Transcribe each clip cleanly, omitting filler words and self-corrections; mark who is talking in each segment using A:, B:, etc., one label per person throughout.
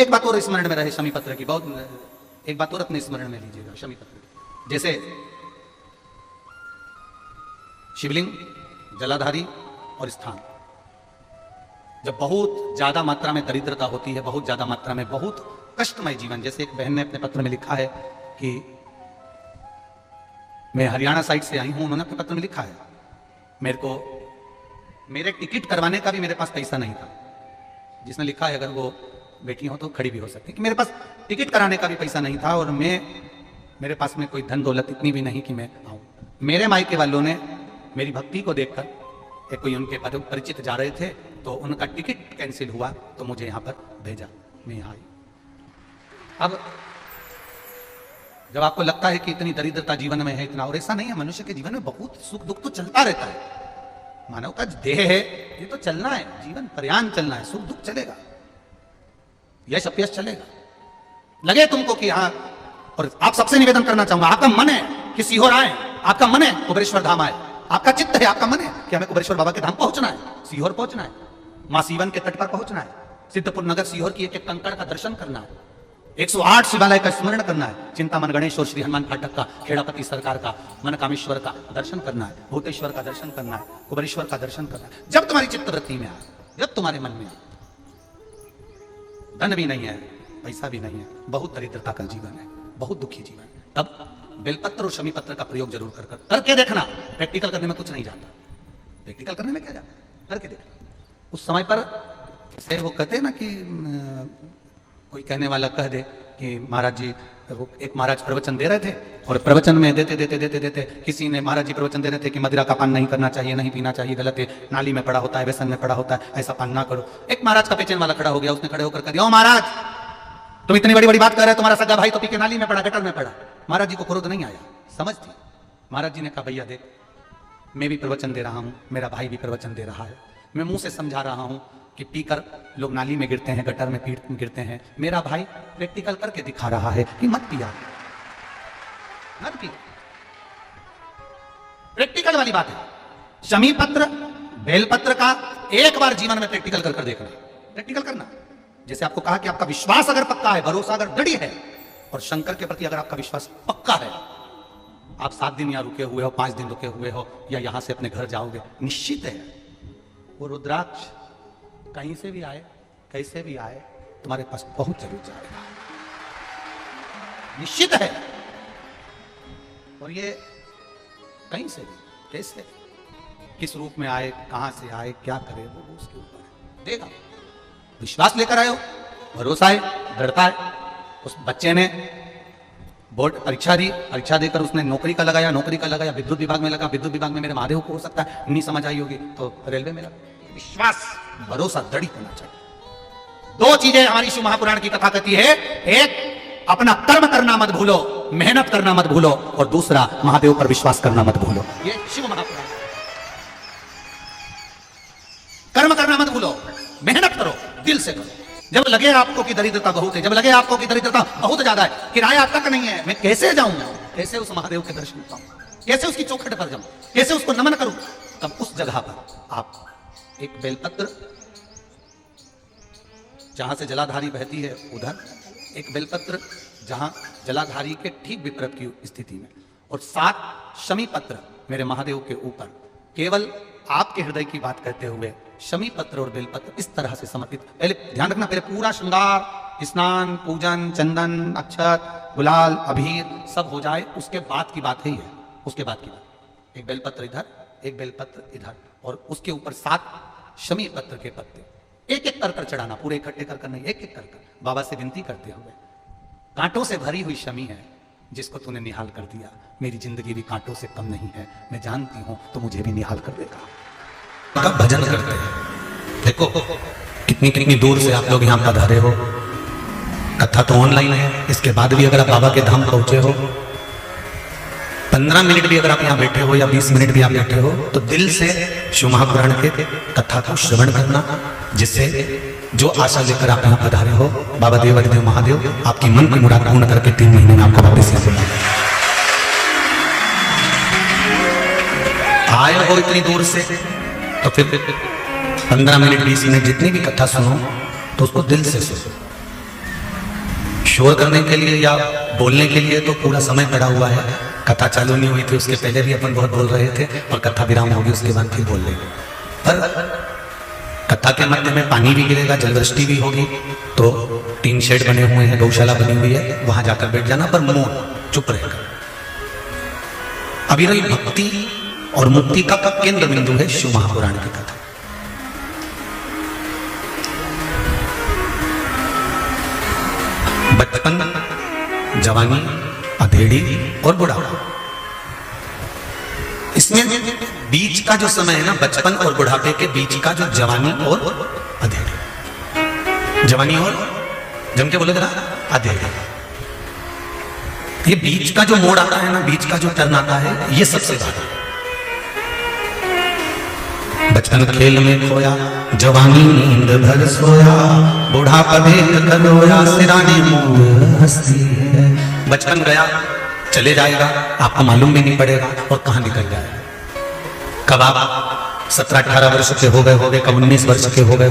A: एक बात और स्मरण में रहे शमी पत्र की, बहुत एक बात और अपने स्मरण में लीजिएगा शमी पत्र की। जैसे शिवलिंग, जलाधारी और स्थान, जब बहुत ज्यादा मात्रा में दरिद्रता होती है, बहुत ज्यादा मात्रा में बहुत कष्टमय जीवन, जैसे एक बहन ने अपने पत्र में लिखा है कि मैं हरियाणा साइड से आई हूं, उन्होंने अपने पत्र में लिखा है मेरे टिकट करवाने का भी मेरे पास पैसा नहीं था। जिसने लिखा है, अगर वो बेटी हो तो खड़ी भी हो सकती है, कि मेरे पास टिकट कराने का भी पैसा नहीं था और मेरे पास में कोई धन दौलत इतनी भी नहीं कि मैं आऊं। मेरे मायके वालों ने मेरी भक्ति को देखकर, एक कोई उनके परिचित जा रहे थे तो उनका टिकट कैंसिल हुआ तो मुझे यहाँ पर भेजा, मैं यहाँ आई। अब जब आपको लगता है कि इतनी दरिद्रता जीवन में है, इतना, और ऐसा नहीं है, मनुष्य के जीवन में बहुत सुख दुख तो चलता रहता है। मानव का देह है, ये तो चलना है, जीवन पर्यान चलना है, सुख दुख चलेगा, यश अपयश चलेगा। लगे तुमको कि हाँ, और आप सबसे निवेदन करना चाहूंगा, आपका मन है कि सीहोर आए, आपका मन है कुबेरेश्वर धाम आए, आपका चित्त है, आपका मन है कि हमें कुबेरेश्वर बाबा के धाम पहुंचना है, सीहोर पहुंचना है, मां सीवन के तट पर पहुंचना है, सिद्धपुर नगर सीहोर की एक एक कंकड़ का दर्शन करना है, 108 शिवालय का स्मरण करना है, चिंतामन गणेश और श्री हनुमान फाटक का, खेड़ापति सरकार का, मनकामेश्वर का दर्शन करना है, भूतेश्वर का दर्शन करना है, कुबेरेश्वर का दर्शन करना है। जब तुम्हारी चित्तवृत्ति में आए, जब तुम्हारे मन में आए, धन भी नहीं है, पैसा भी नहीं है, बहुत दरिद्रता का जीवन है, बहुत दुखी जीवन है, तब बेलपत्र और शमी पत्र का प्रयोग जरूर करके देखना। प्रैक्टिकल करने में कुछ नहीं जाता, प्रैक्टिकल करने में क्या जाता, करके देखना। उस समय पर से वो कहते हैं ना कि कोई कहने वाला कह दे कि महाराज जी, वो एक महाराज प्रवचन दे रहे थे और प्रवचन में देते किसी ने, महाराज जी प्रवचन दे रहे थे कि मदिरा का पान नहीं करना चाहिए, नहीं पीना चाहिए, गलत है, नाली में पड़ा होता है, व्यसन में पड़ा होता है, ऐसा पान ना करो। एक महाराज का पेचन वाला खड़ा हो गया, उसने खड़े होकर कह दिया, ओ महाराज तुम इतनी बड़ी बड़ी बात कर रहे हो, तुम्हारा सगा भाई तो पी के नाली में पड़ा, गटर में पड़ा। महाराज जी को क्रोध नहीं आया, समझ थी। महाराज जी ने कहा, भैया देख, मैं भी प्रवचन दे रहा हूं, मेरा भाई भी प्रवचन दे रहा है, मैं मुंह से समझा रहा हूं कि पीकर लोग नाली में गिरते हैं, गटर में गिरते हैं, मेरा भाई प्रैक्टिकल करके दिखा रहा है कि मत पिया, मत पिया। प्रैक्टिकल वाली बात है। शमी पत्र, बेलपत्र का एक बार जीवन में प्रैक्टिकल कर देखना, प्रैक्टिकल करना। जैसे आपको कहा कि आपका विश्वास अगर पक्का है, भरोसा अगर दृढ़ है, और शंकर के प्रति अगर आपका विश्वास पक्का है, आप 7 दिन यहाँ रुके हुए हो, 5 दिन रुके हुए हो, या यहां से अपने घर जाओगे, निश्चित है वो रुद्राक्ष कहीं से भी आए, कैसे भी आए, तुम्हारे पास बहुत जरूर जाएगा, निश्चित है। और ये कहीं से भी, कैसे, किस रूप में आए, कहां से आए, क्या करे, वो उसके ऊपर देगा। विश्वास लेकर आए हो, भरोसा है, दृढ़ता है। उस बच्चे ने बोर्ड परीक्षा दी, परीक्षा देकर उसने नौकरी का लगाया, विद्युत विभाग में लगा, विद्युत विभाग में मेरे महादेव को हो सकता है नहीं समझ आई होगी तो रेलवे में लगा। विश्वास, भरोसा दृढ़ होना चाहिए। 2 चीजें हमारी शिव महापुराण की कथा कहती है, एक अपना कर्म करना मत भूलो, मेहनत करना मत भूलो, और दूसरा महादेव पर विश्वास करना मत भूलो। ये शिव महापुराण, कर्म करना मत भूलो, मेहनत करो, दिल से करो। जब लगे आपको कि दरिद्रता बहुत है, जब लगे आपको कि दरिद्रता बहुत ज्यादा है, किराया तक नहीं है, मैं कैसे जाऊंगा, कैसे उस महादेव के दर्शन पाऊं, कैसे उसकी चौखट पर जाऊं, कैसे उसको नमन करूं, तब उस जगह पर आप एक बेलपत्र, जहां से जलाधारी बहती है उधर, एक बेलपत्र जहां जलाधारी के ठीक विपरीत की स्थिति में, और 7 शमी पत्र मेरे महादेव के ऊपर, केवल आपके हृदय की बात कहते हुए शमी पत्र और बेलपत्र इस तरह से समर्पित। पहले ध्यान रखना, पहले पूरा श्रृंगार, स्नान, पूजन, चंदन, अक्षत, गुलाल, अबीर सब हो जाए, उसके बाद की बात है ये, उसके बाद की बात। एक बेलपत्र इधर, एक बेलपत्र इधर, और उसके ऊपर 7 शमी पत्र के पत्ते, एक एक कर चढ़ाना, पूरे इकट्ठे कर नहीं, एक एक कर बाबा से विनती करते हुए। कांटों से भरी हुई शमी है जिसको तूने निहाल कर दिया, मेरी जिंदगी भी कांटों से कम नहीं है, मैं जानती हूं तो मुझे भी निहाल कर देगा। कब भजन करते हैं, देखो कितनी कितनी दूर से आप लोग यहाँ पधारे हो, कथा तो ऑनलाइन है, इसके बाद भी अगर आप बाबा के धाम पहुंचे हो, 15 मिनट भी अगर आप यहाँ बैठे हो या 20 मिनट भी आप बैठे हो, तो दिल से शिव महापुराण के कथा को श्रवण करना, जिससे जो आशा लेकर आप यहाँ पधारे हो, बाबा देवाधिदेव महादेव आपकी मन की मुराद पूर्ण करके 3 महीने में आपको वापस यहाँ बुलाएंगे। आए हो इतनी दूर से, तो फिर 15 मिनट 20 मिनट जितनी भी कथा सुनो तो उसको दिल से सुनो, शोर करने के लिए या बोलने के लिए तो पूरा समय पड़ा हुआ है। कथा चालू नहीं हुई थी उसके पहले भी अपन बहुत बोल रहे थे और कथा विराम होगी उसके बाद फिर बोल लेंगे। पर कथा के मध्य में पानी भी गिरेगा, जलवृष्टि भी होगी, तो 3 शेड बने हुए हैं, गौशाला बनी हुई है, वहां जाकर बैठ जाना, पर मौन चुप रहेगा। अविरल भक्ति और मुक्ति का केंद्र बिंदु है शिव महापुराण की कथा। बचपन, जवानी, अधेड़ी और बुढ़ापा, इसमें बीच का जो समय है ना, बचपन और बुढ़ापे के बीच का जो जवानी और अधेड़ी, जवानी और जम के बोले जरा अधेड़ी, ये बीच का जो मोड़ आता है ना, बीच का जो टर्न आता है, ये सबसे ज्यादा। बचपन खेल में खोया, जवानी नींद भर सोया, बुढ़ापा भेद करोया, सिराने मूड हंसती है। बचपन गया चले जाएगा, आपको मालूम भी नहीं पड़ेगा और कहां निकल जाएगा। कब आप 17-18 वर्ष के हो गए, कब 19 वर्ष के हो गए,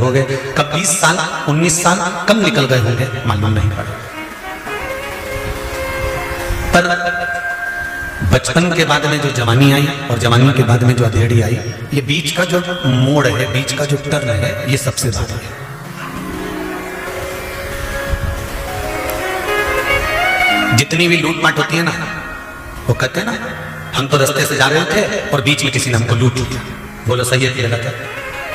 A: कब 20 साल 19 साल कब निकल गए होंगे मालूम नहीं पड़ेगा। पर बचपन के बाद में जो जवानी आई और जवानी के बाद में जो अधेड़ी आई, ये बीच का जो मोड़ है, बीच का जो टर्न है, ये सबसे ज्यादा है। जितनी भी लूटपाट होती है ना, वो कहते हैं ना, हम तो रास्ते से जा रहे थे और बीच में किसी ने हमको लूट लिया। बोलो सही है कि गलत है?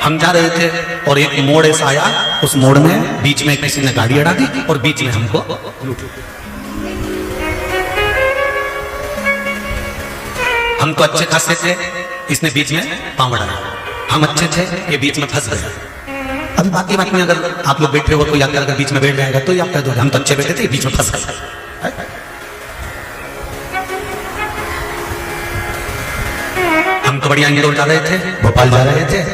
A: हम जा रहे थे और एक मोड़ ऐसा आया, उस मोड़ में बीच में किसी ने गाड़ी अड़ा दी और बीच में हमको लूट लिया। हम तो अच्छे खासे थे, इसने बीच में पांव अड़ाया। हम अच्छे थे, ये बीच में फंस गए। अभी बाकी बात में अगर आप लोग बैठे हो, कोई आकर अगर बीच में बैठ जाएगा तो आप कह दो हम तो अच्छे बैठे थे, बीच में फंस गए। हम तो बढ़िया इंदौर जा रहे थे, भोपाल जा रहे थे,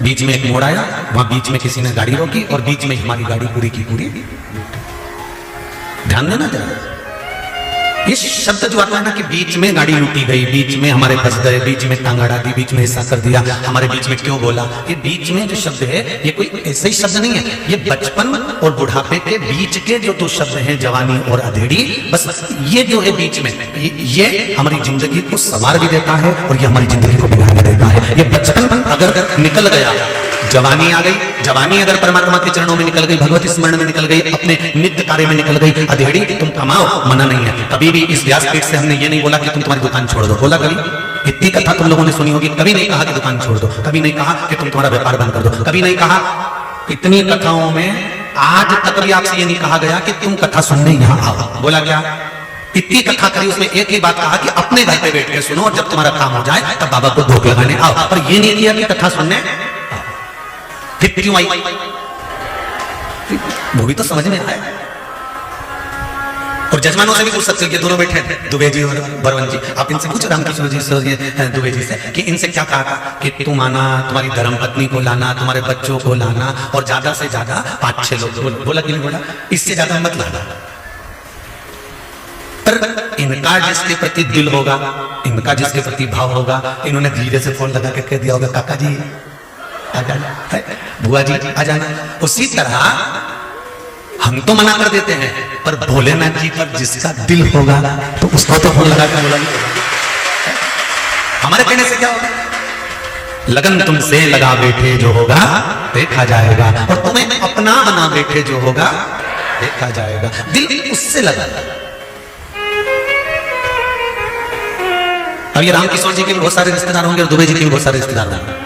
A: बीच में एक मोड़ आया, वहां बीच में किसी ने गाड़ी रोकी और बीच में हमारी गाड़ी पूरी की पूरी। ध्यान देना जरा, ये शब्द जो आता है ना कि बीच में गाड़ी लूटी गई, बीच में हमारे फंस गए, बीच में टांग अड़ा दी, बीच में ऐसा कर दिया, हमारे बीच में क्यों बोला, ये बीच में जो शब्द है ये कोई ऐसे ही शब्द नहीं है। ये बचपन और बुढ़ापे के बीच के जो 2 शब्द हैं, जवानी और अधेड़ी, बस ये जो है बीच में, ये हमारी जिंदगी को संवार भी देता है और ये हमारी जिंदगी को बिगाड़ देता है। ये बचपन अगर निकल गया, जवानी आ गई, जवानी अगर परमात्मा के चरणों में निकल गई, भगवती स्मरण में निकल गई, अपने नित्य कार्य में निकल गई, अधेड़ी तुम कमाओ, मना नहीं है। कभी भी इस व्यासपीठ से हमने ये नहीं बोला कि तुम तुम्हारी दुकान छोड़ दो। बोला कभी? इतनी कथा तुम लोगों ने सुनी होगी, कभी नहीं कहा कि दुकान छोड़ दो, कभी नहीं कहा कि तुम तुम्हारा व्यापार बंद कर दो, कभी नहीं कहा। इतनी कथाओं में आज तक भी आपसे ये नहीं कहा गया कि तुम कथा सुनने यहाँ आओ। बोला क्या? इतनी कथा करी, उसमें एक ही बात कहा कि अपने घर पे बैठ के सुनो और जब तुम्हारा काम हो जाए तब बाबा को भोग लगाने आओ। पर ये नहीं किया कि कथा सुनने। फिर क्यों आई? वो भी तो समझ में आया। और जजमानों से भी पूछ सकते हो, ये दोनों बैठे हैं, दुबे जी और बरवन जी, आप इनसे पूछ रामकिशोर जी से, दुबे जी से, कि इनसे क्या कहा कि तुम आना, तुम्हारी धर्मपत्नी को लाना, तुम्हारे बच्चों को लाना और ज्यादा से ज्यादा 5-6 लोग। बोला कि नहीं बोला? इससे ज्यादा मत लाना। पर इनका जिसके प्रति दिल होगा, इनका जिसके प्रति भाव होगा, इन्होंने धीरे से फोन लगा के कह दिया होगा, काका जी आ जाना, बुआ जी आ जाना। उसी तरह हम तो मना कर देते हैं, पर भोलेनाथ जी पर जिसका दिल होगा तो उसको तो फोन लगा कर बोला। हमारे कहने से क्या होगा? लगन तुमसे लगा बैठे जो होगा देखा जाएगा, और तुम्हें अपना बना बैठे जो होगा देखा जाएगा। दिल उससे लगा। अब ये रामकिशोर जी के भी बहुत सारे रिश्तेदार होंगे और दुबे जी के भी बहुत सारे रिश्तेदार होंगे,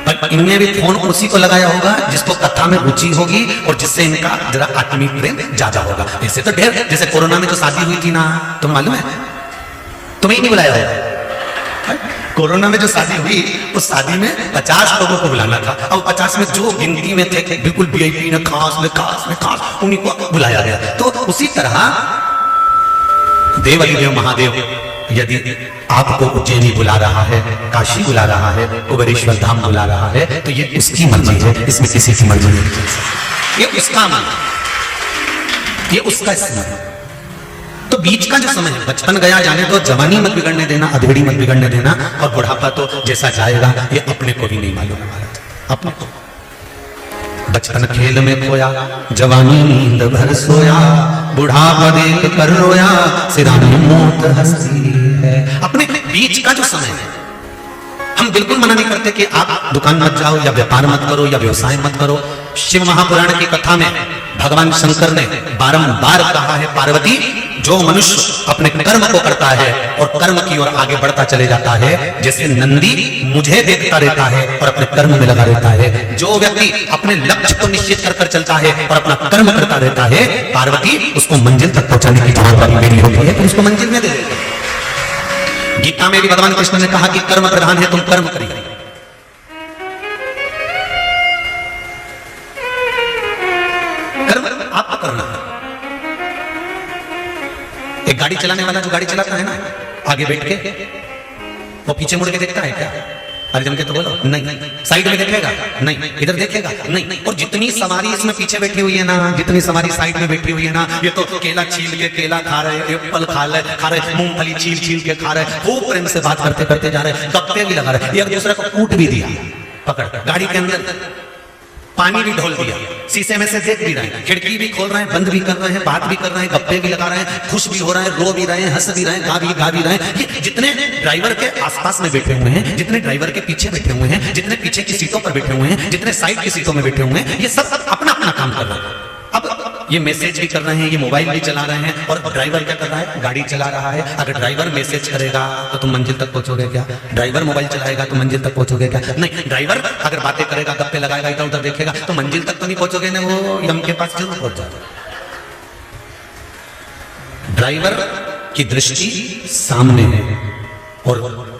A: पर इनने भी फोन उसी को लगाया होगा जिसको कथा में रुचि होगी और जिससे इनका जरा आत्मीय प्रेम ज्यादा होगा। ऐसे तो ढेर, जैसे कोरोना में जो शादी हुई थी ना, तुम्हें मालूम है? तुम्हें नहीं बुलाया होगा। कोरोना में जो शादी हुई, उस शादी में 50 लोगों को बुलाना था। अब 50 में जो गिनती में थे, बिल्कुल VIP ने खास में उन्हीं को बुलाया गया। तो उसी तरह देव महादेव यदि आपको उज्जैनी बुला रहा है, काशी बुला रहा है, कुबेरेश्वर धाम बुला रहा है, तो ये उसकी मर्जी है, इसमें किसी की मर्जी नहीं। ये उसका मन, ये उसका समय। तो बीच का जो समय है, बचपन गया जाने दो, जवानी मत बिगड़ने देना, अधेड़ी मत बिगड़ने देना, और बुढ़ापा तो जैसा जाएगा ये अपने को भी नहीं मालूम है। अपने को बचपन खेल में खोया, जवानी नींद भर सोया, बुढ़ापा देख कर रोया, सिरा में मौत हंसी है। अपने बीच का जो समय है, हम बिल्कुल मना नहीं करते कि आप दुकान मत जाओ या व्यापार मत करो या व्यवसाय मत करो। शिव महापुराण की कथा में भगवान शंकर ने बारंबार कहा है, पार्वती जो मनुष्य अपने कर्म को करता है और कर्म की ओर आगे बढ़ता चले जाता है, जैसे नंदी मुझे देखता रहता है और अपने कर्म में लगा रहता है, जो व्यक्ति अपने लक्ष्य को निश्चित कर कर चलता है और अपना कर्म करता रहता है, पार्वती उसको मंजिल तक पहुंचाने की जवाबदारी मेरी होती है, तो उसको मंजिल में दे देते। गीता में भी भगवान कृष्ण ने कहा कि कर्म प्रधान है, तुम कर्म करिए। कर्म आपको करना है। एक गाड़ी चलाने वाला जो गाड़ी चलाता है ना, आगे बैठ के वो पीछे मुड़ के देखता है क्या? अरे जम के तो बोलो, नहीं। साइड में देखेगा? नहीं। इधर देखेगा? नहीं। और जितनी सवारी इसमें पीछे बैठी हुई है ना, जितनी सवारी साइड में बैठी हुई है ना, ये तो केला छील के केला खा रहे, एप्पल खा रहे, मूंगफली छील के खा रहे, खूब प्रेम से बात करते करते जा रहे, गप्पे भी लगा रहे, एक दूसरे को कूट भी दिया पकड़, गाड़ी के अंदर पानी भी ढोल दिया, शीशे में से देख भी रहे हैं, खिड़की भी खोल रहे हैं, बंद भी कर रहे हैं, बात भी कर रहे हैं, गप्पे भी लगा रहे हैं, खुश भी हो रहे हैं, रो भी रहे हैं, हंस भी रहे हैं, गा भी रहे हैं। ये जितने ड्राइवर के आसपास में बैठे हुए हैं, जितने ड्राइवर के पीछे बैठे हुए हैं, जितने पीछे की सीटों पर बैठे हुए हैं, जितने साइड की सीटों में बैठे हुए हैं, ये सब अपना अपना काम कर रहे हैं। अब ये मैसेज भी कर रहे हैं, ये मोबाइल भी चला रहे हैं, और ड्राइवर क्या कर रहा है? गाड़ी चला रहा है। अगर ड्राइवर मैसेज करेगा तो तुम मंजिल तक पहुंचोगे क्या? ड्राइवर मोबाइल चलाएगा तो मंजिल तक पहुंचोगे क्या? नहीं। ड्राइवर अगर बातें करेगा, गप्पे लगाएगा, इधर उधर देखेगा, तो मंजिल तक तो नहीं पहुंचोगे ना, वो यम के पास जरूर पहुंच जाएगा। ड्राइवर की दृष्टि सामने है और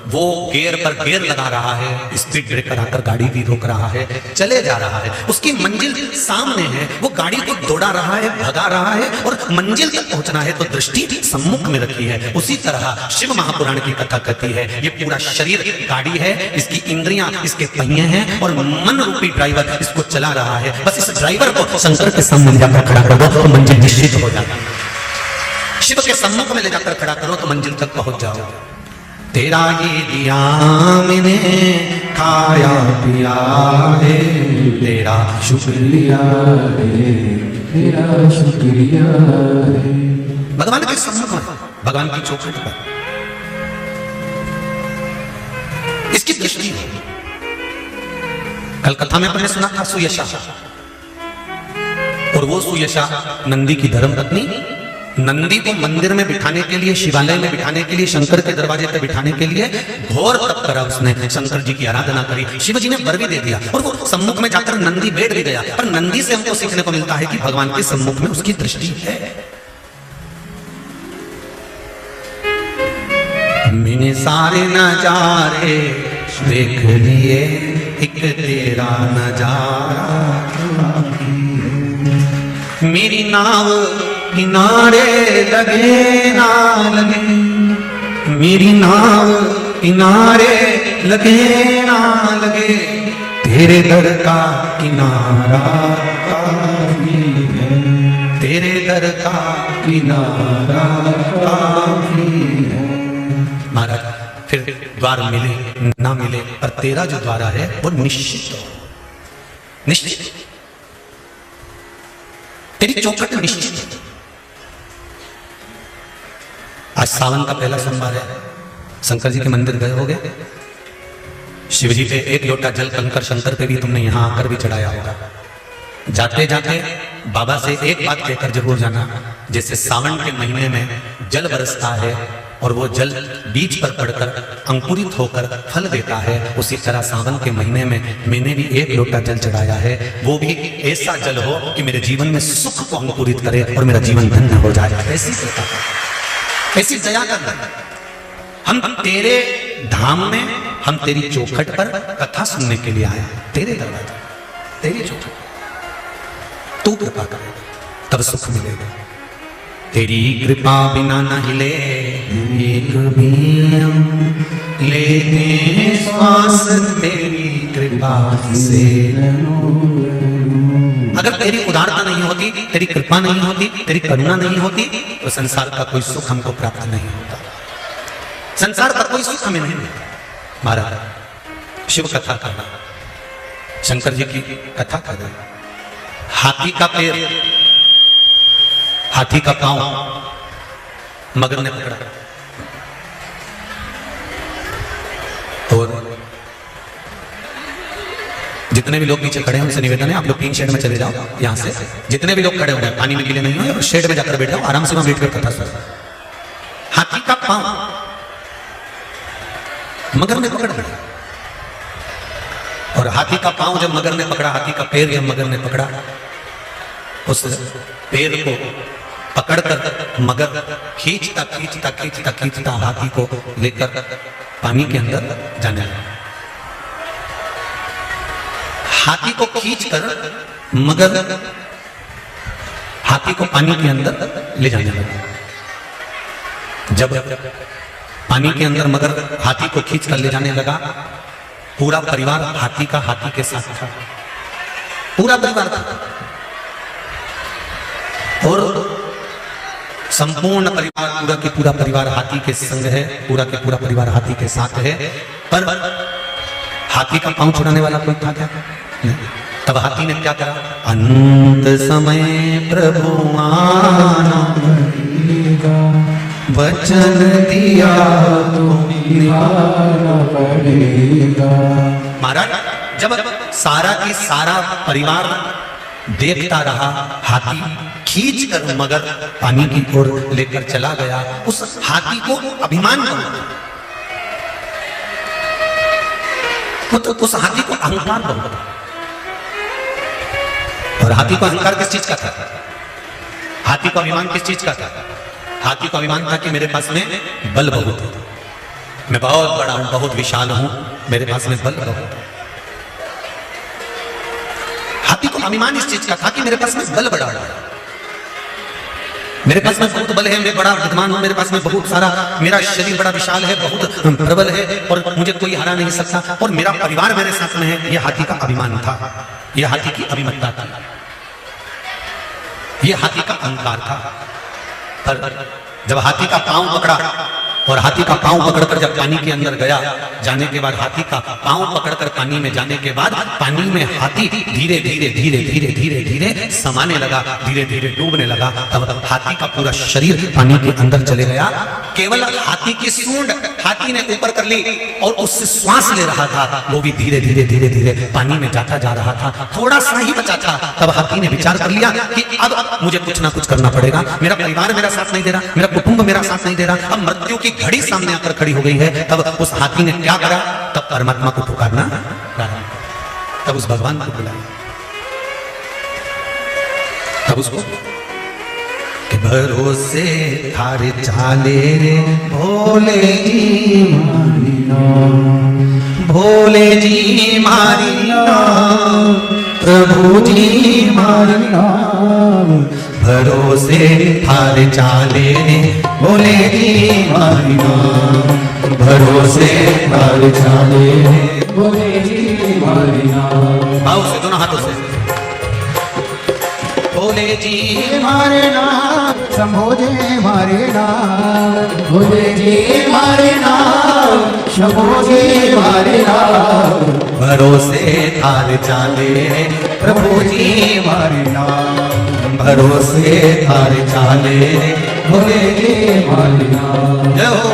A: वो गियर पर गियर लगा रहा है, स्पीड ब्रेकर आकर गाड़ी भी रोक रहा है, चले जा रहा है, उसकी मंजिल सामने है, वो गाड़ी को दौड़ा रहा है, भगा रहा है, और मंजिल तक पहुंचना है तो दृष्टि सम्मुख में रखी है। उसी तरह शिव महापुराण की कथा कहती है, ये पूरा शरीर गाड़ी है, इसकी इंद्रियां इसके पहिए हैं, और मन रूपी ड्राइवर इसको चला रहा है। बस इस ड्राइवर को शंकर के सामने जाकर खड़ा कर दो तो मंजिल निश्चित हो जाती है। शिव के सम्मुख में ले जाकर खड़ा करो तो मंजिल तक पहुंच जाओ। तेरा ये दिया मैंने खाया पिया है, तेरा शुक्रिया है, तेरा शुक्रिया है। भगवान के सम्मुख में, भगवान की चौखट पर इसकी दृष्टि है। कल कथा में अपने सुना था सुयशा, और वो सुयशा नंदी की धर्मपत्नी, नंदी को मंदिर में बिठाने के लिए, शिवालय में बिठाने के लिए, शंकर के दरवाजे पर बिठाने के लिए घोर तप करा उसने, शंकर जी की आराधना करी, शिव जी ने वर भी दे दिया, और वो सम्मुख में जाकर नंदी बैठ भी गया। पर नंदी से हमको सीखने को मिलता है कि भगवान के सम्मुख में उसकी दृष्टि है। मैंने सारे नजारे देख लिए, एक तेरा नजारा, मेरी नाव किनारे लगे ना लगे, मेरी नाव किनारे लगे ना लगे, तेरे दर का किनारा काफी है, तेरे दर का किनारा काफी है। महाराज फिर द्वार मिले ना मिले, पर तेरा जो द्वारा है वो निश्चित, निश्चित तेरी चौखट निश्चित। आज सावन का पहला सोमवार है, शंकर जी के मंदिर गए होगे, शिव जी पे एक लोटा जल कंकर शंकर पे भी तुमने यहां आकर भी चढ़ाया होगा। जाते जाते बाबा से एक बात कहकर जरूर जाना, जैसे सावन के महीने में जल बरसता है और वो जल बीज पर पड़कर अंकुरित होकर फल देता है, उसी तरह सावन के महीने में मैंने भी एक लोटा जल चढ़ाया है, वो भी ऐसा जल हो कि मेरे जीवन में सुख को अंकुरित करे और मेरा जीवन धन्य हो जाए। ऐसी दया कर, हम तेरे धाम में, हम तेरी चौखट पर कथा सुनने के लिए आए, तेरे दरवाजे, तेरी चौखट, तू कृपा करेगा तब सुख मिलेगा। तेरी कृपा बिना न हिले एक भी हम लेते श्वास, तेरी कृपा से। अगर तेरी उदारता नहीं होती, तेरी कृपा नहीं होती, तेरी करुणा नहीं होती, तो संसार का कोई सुख हमको प्राप्त नहीं होता, संसार का कोई सुख हमें नहीं मिलता। महाराज शिव कथा करना, शंकर जी की कथा करना, हाथी का पैर, हाथी का पांव मगर ने पकड़ा और जितने भी लोग नीचे खड़े हैं उनसे निवेदन है आप लोग 3 शेड में चले जाओ। यहां से जितने भी लोग खड़े हुए हैं पानी में गीले नहीं हो और शेड में जाकर बैठ जाओ, आराम से वहां बैठ कर कथा सुनो। हाथी का पांव मगर ने पकड़ा और हाथी का पांव जब मगर ने पकड़ा, हाथी का पैर जब मगर ने पकड़ा, उस पैर को पकड़कर मगर खींचता खींचता खींचता खींचता हाथी को लेकर पानी के अंदर जाने लगा। हाथी को खींचकर मगर हाथी को पानी के अंदर ले जाने लगा। जब पानी के अंदर मगर हाथी को खींचकर ले जाने लगा, पूरा परिवार हाथी के साथ था, पूरा परिवार था और संपूर्ण परिवार पूरा के पूरा परिवार हाथी के संग है, पूरा के पूरा परिवार हाथी के साथ है। पर हाथी का पांव छुड़ाने वाला कोई था क्या? तब हाथी ने क्या करा? अंत समय प्रभु आना वचन दिया तो निभाना पड़ेगा। महाराज जब सारा की सारा परिवार देखता रहा, हाथी खींच कर मगर पानी की ओर लेकर चला गया, उस हाथी को अभिमान बना, उस हाथी को अहंकार बना। और हाथी को अहंकार किस चीज का था? हाथी को अभिमान किस चीज का था? हाथी को अभिमान था कि मेरे पास में बल बहुत है, मैं बहुत बड़ा हूं, बहुत विशाल हूं, मेरे पास में बल बहुत है। हाथी को अभिमान इस चीज का था कि मेरे पास में बल बड़ा है, मेरे पास में बहुत बल है, मैं बड़ा विद्वान हूं, मेरे पास में बहुत सारा, मेरा शरीर बड़ा विशाल है, बहुत प्रबल है और मुझे कोई हरा नहीं सकता और मेरा परिवार मेरे साथ में है। यह हाथी का अभिमान था, यह हाथी की अभिमतता थी, यह हाथी का अहंकार था। पर जब हाथी का पांव पकड़ा और हाथी का पांव पकड़कर जब पानी के अंदर गया, जाने के बाद हाथी का पांव पकड़कर पानी में जाने के बाद पानी में हाथी धीरे धीरे धीरे धीरे धीरे धीरे समाने लगा, धीरे धीरे डूबने लगा। तब हाथी का पूरा शरीर पानी के अंदर चले गया, केवल हाथी की सूंड हाथी ने ऊपर कर ली और उससे श्वास ले रहा था, वो भी धीरे धीरे धीरे धीरे पानी में जाता जा रहा था, थोड़ा सा ही बचा था। तब हाथी ने विचार कर लिया कि अब मुझे कुछ ना कुछ करना पड़ेगा, मेरा परिवार मेरा साथ नहीं दे रहा, मेरा कुटुंब मेरा साथ नहीं दे रहा, अब मृत्यु की घड़ी सामने आकर खड़ी हो गई है। तब उस हाथी ने क्या करा? तब परमात्मा को पुकारना प्रारंभ, तब उस भगवान को बुलाया, तब उसको कि भरोसे थारे चाले रे भोले जी मारी नाम, भोले जी मारी नाम, प्रभु जी मारी नाम, भरोसे थारे चाले रे भोले जी मारी नाम, भरोसे थारे चाले रे भोले जी मारी नाम। आओ से दोनों हाथों से भोले जी मारे नाम, शंभो जी मारे नाम, भोले जी मारे नाम, शंभो जी मारे नाम, भरोसे थारे चाले प्रभु जी मारे नाम, भरोसे थारे चाले भोले जी मारे नाम। जय हो।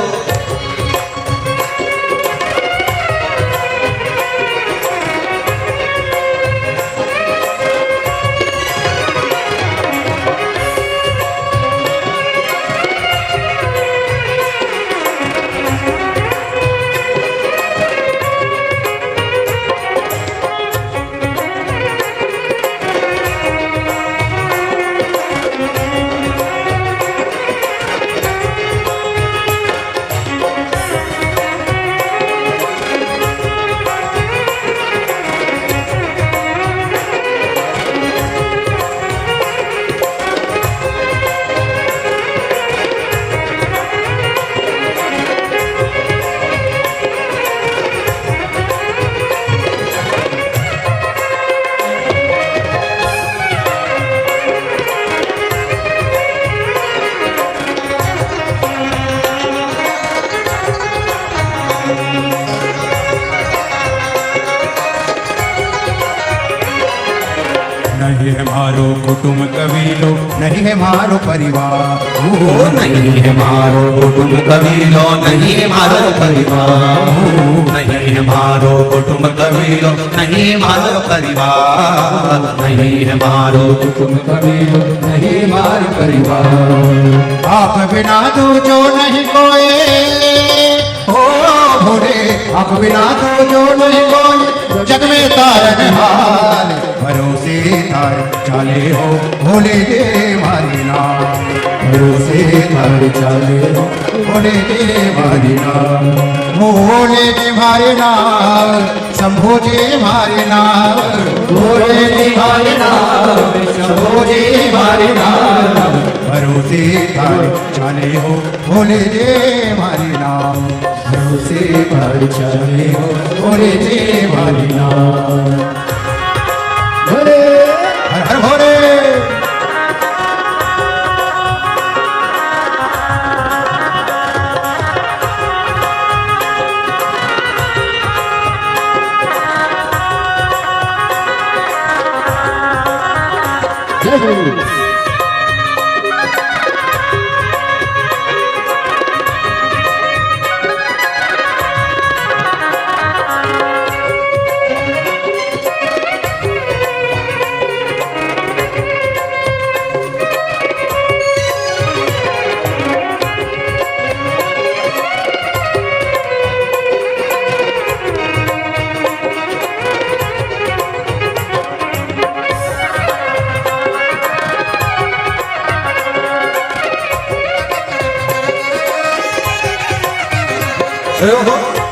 B: नहीं हमारो कुटुंब कबीलो, नहीं है मारो परिवार,
A: ओ नहीं है मारो कुटुंब कबीलो, नहीं है मारो परिवार, नहीं है मारो कुटुंब कबीलो, नहीं मारो परिवार, नहीं है मारो
B: कुटुंब कबीलो, नहीं मारो परिवार। आप बिना तो जो नहीं कोई, ओ भोले आप बिना तो जो नहीं कोई, जग में तारनहार, भरोसे तार चाले हो भोले दे मारी नाम, भरोसे तार चाले हो भोले दे मारी नाम, भोले दे मारे नाम, शंभो जी मारे नाम, भोले दे मारे नाम, शंभो जी मारे नाम, भरोसे तार चाले हो भोले दे मारी नाम, भरोसे तार चाले हो भोले दे मारी नाम। भोले हर हर भोले।